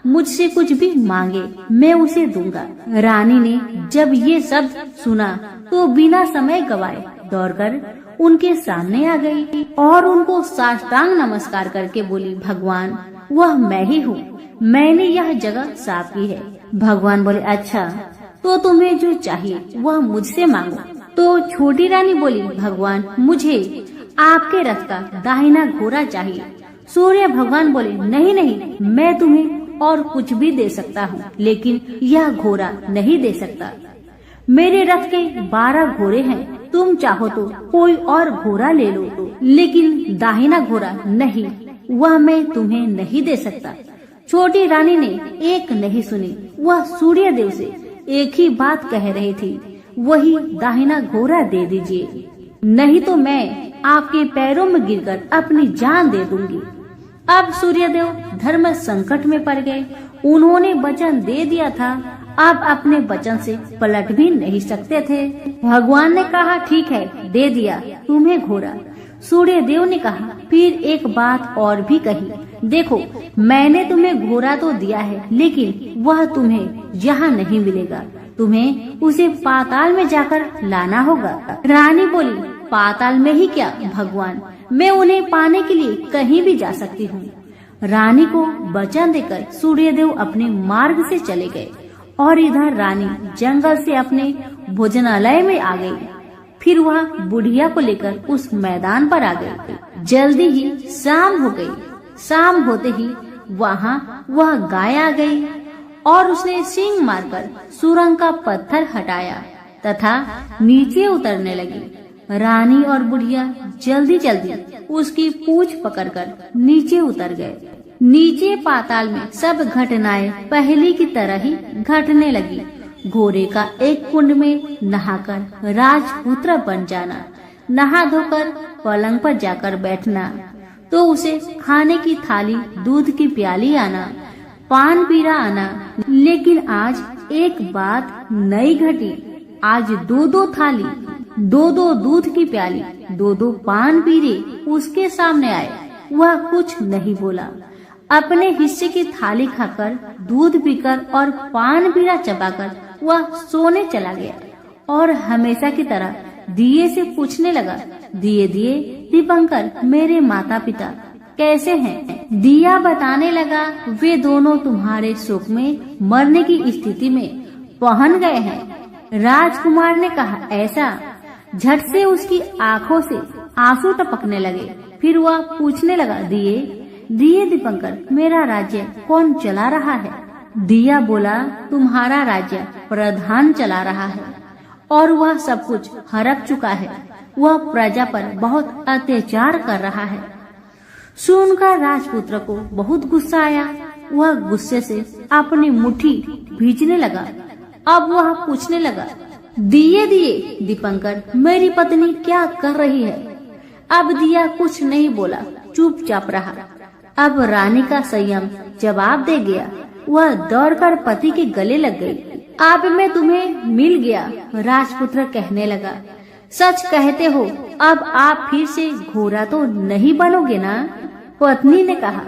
मुझसे कुछ भी मांगे, मैं उसे दूंगा। रानी ने जब ये शब्द सुना तो बिना समय गवाए दौड़कर उनके सामने आ गई और उनको साष्टांग नमस्कार करके बोली, भगवान वह मैं ही हूँ, मैंने यह जगह साफ की है। भगवान बोले, अच्छा तो तुम्हें जो चाहिए वह मुझसे मांगो। तो छोटी रानी बोली, भगवान मुझे आपके रथ का दाहिना घोड़ा चाहिए। सूर्य भगवान बोले, नहीं नहीं, मैं तुम्हें और कुछ भी दे सकता हूँ, लेकिन यह घोड़ा नहीं दे सकता। मेरे रथ के 12 घोड़े हैं, तुम चाहो तो कोई और घोड़ा ले लो, लेकिन दाहिना घोड़ा नहीं, वह मैं तुम्हें नहीं दे सकता। छोटी रानी ने एक नहीं सुनी, वह सूर्य देव से एक ही बात कह रही थी, वही दाहिना घोड़ा दे दीजिए, नहीं तो मैं आपके पैरों में गिरकर अपनी जान दे दूंगी। अब सूर्यदेव धर्म संकट में पड़ गए। उन्होंने वचन दे दिया था, अब अपने वचन से पलट भी नहीं सकते थे। भगवान ने कहा, ठीक है, दे दिया तुम्हें घोड़ा। सूर्यदेव ने कहा, फिर एक बात और भी कही, देखो मैंने तुम्हें घोड़ा तो दिया है, लेकिन वह तुम्हें यहाँ नहीं मिलेगा, तुम्हें उसे पाताल में जाकर लाना होगा। रानी बोली, पाताल में ही क्या भगवान, मैं उन्हें पाने के लिए कहीं भी जा सकती हूँ। रानी को वचन देकर सूर्यदेव अपने मार्ग से चले गए और इधर रानी जंगल से अपने भोजनालय में आ गई। फिर वह बुढ़िया को लेकर उस मैदान पर आ गई। जल्दी ही शाम हो गई। शाम होते ही वहाँ वह गाय आ गई और उसने सींग मारकर सुरंग का पत्थर हटाया तथा नीचे उतरने लगी। रानी और बुढ़िया जल्दी जल्दी उसकी पूंछ पकड़कर नीचे उतर गए। नीचे पाताल में सब घटनाएं पहले की तरह ही घटने लगी। घोड़े का एक कुंड में नहाकर राजपुत्र बन जाना, नहा धोकर पलंग पर जाकर बैठना, तो उसे खाने की थाली, दूध की प्याली आना, पान पीरा आना। लेकिन आज एक बात नई घटी। आज 2-2 थाली, 2-2 दूध की प्याली, 2-2 पान पीरे उसके सामने आए। वह कुछ नहीं बोला। अपने हिस्से की थाली खाकर, दूध पीकर और पान पीरा चबाकर वह सोने चला गया और हमेशा की तरह दिए से पूछने लगा, दिए दिए दीपंकर, मेरे माता पिता कैसे हैं? दिया बताने लगा, वे दोनों तुम्हारे शोक में मरने की स्थिति में पहुंच गए हैं। राजकुमार ने कहा, ऐसा? झट से उसकी आंखों से आंसू टपकने लगे। फिर वह पूछने लगा, दिए दिए दीपंकर, मेरा राज्य कौन चला रहा है? दिया बोला, तुम्हारा राज्य प्रधान चला रहा है और वह सब कुछ हड़प चुका है। वह प्रजा पर बहुत अत्याचार कर रहा है। सुनकर राजपुत्र को बहुत गुस्सा आया। वह गुस्से से अपनी मुट्ठी भींचने लगा। अब वह पूछने लगा, दिए दिए दीपंकर, मेरी पत्नी क्या कर रही है? अब दिया कुछ नहीं बोला, चुपचाप रहा। अब रानी का संयम जवाब दे गया। वह दौड़कर पति के गले लग गई। अब मैं तुम्हें मिल गया, राजपुत्र कहने लगा। सच कहते हो, अब आप फिर से घोड़ा तो नहीं बनोगे ना? पत्नी ने कहा।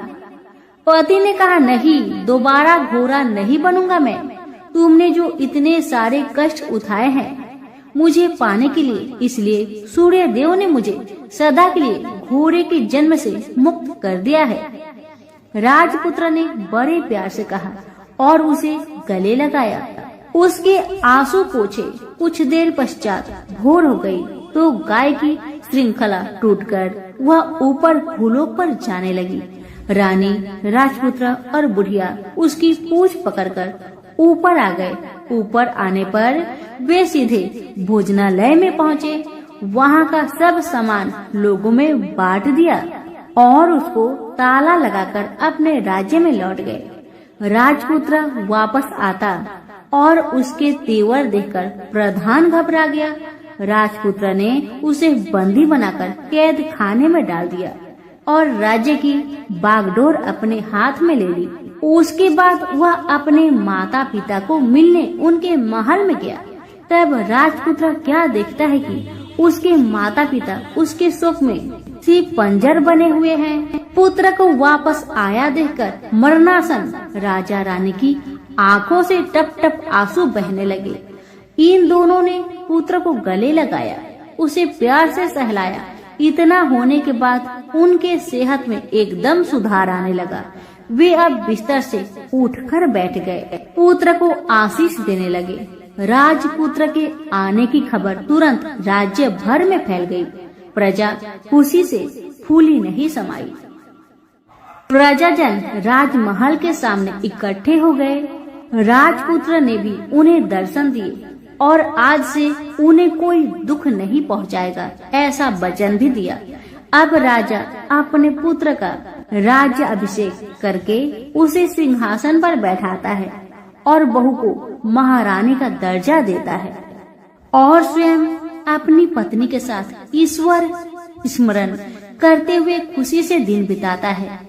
पति ने कहा, नहीं, दोबारा घोड़ा नहीं बनूंगा मैं। तुमने जो इतने सारे कष्ट उठाए हैं मुझे पाने के लिए, इसलिए सूर्य देव ने मुझे सदा के लिए घोड़े के जन्म से मुक्त कर दिया है। राजपुत्र ने बड़े प्यार से कहा और उसे गले लगाया। उसके आंसू पोंछे। कुछ देर पश्चात भोर हो गई तो गाय की श्रृंखला टूटकर वह ऊपर फूलों पर जाने लगी। रानी, राजपुत्र और बुढ़िया उसकी पूंछ पकड़कर ऊपर आ गए। ऊपर आने पर वे सीधे भोजनालय में पहुँचे। वहाँ का सब सामान लोगों में बांट दिया और उसको ताला लगाकर अपने राज्य में लौट गए। राजपुत्र वापस आता और उसके तेवर देखकर प्रधान घबरा गया। राजपुत्र ने उसे बंदी बनाकर कैद खाने में डाल दिया और राज्य की बागडोर अपने हाथ में ले ली। उसके बाद वह अपने माता पिता को मिलने उनके महल में गया। तब राजपुत्र क्या देखता है कि उसके माता पिता उसके शोक में सिर्फ पंजर बने हुए हैं। पुत्र को वापस आया देखकर मरणासन राजा रानी की आंखों से टप टप आंसू बहने लगे। इन दोनों ने पुत्र को गले लगाया, उसे प्यार से सहलाया। इतना होने के बाद उनके सेहत में एकदम सुधार आने लगा। वे अब बिस्तर से उठकर बैठ गए, पुत्र को आशीष देने लगे। राजपुत्र के आने की खबर तुरंत राज्य भर में फैल गई। प्रजा खुशी से फूली नहीं समाई। प्रजाजन राजमहल के सामने इकट्ठे हो गए। राजपुत्र ने भी उन्हें दर्शन दिए और आज से उन्हें कोई दुख नहीं पहुंचाएगा, ऐसा वचन भी दिया। अब राजा अपने पुत्र का राज्य अभिषेक करके उसे सिंहासन पर बैठाता है और बहू को महारानी का दर्जा देता है और स्वयं अपनी पत्नी के साथ ईश्वर स्मरण करते हुए खुशी से दिन बिताता है।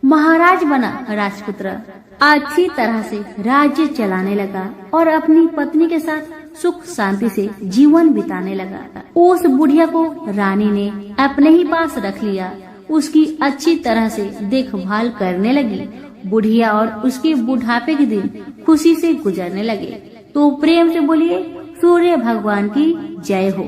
महाराज बना राजपुत्र अच्छी तरह से राज्य चलाने लगा और अपनी पत्नी के साथ सुख शांति से जीवन बिताने लगा। उस बुढ़िया को रानी ने अपने ही पास रख लिया, उसकी अच्छी तरह से देखभाल करने लगी। बुढ़िया और उसके बुढ़ापे के दिन खुशी से गुजरने लगे। तो प्रेम से बोलिए सूर्य भगवान की जय हो।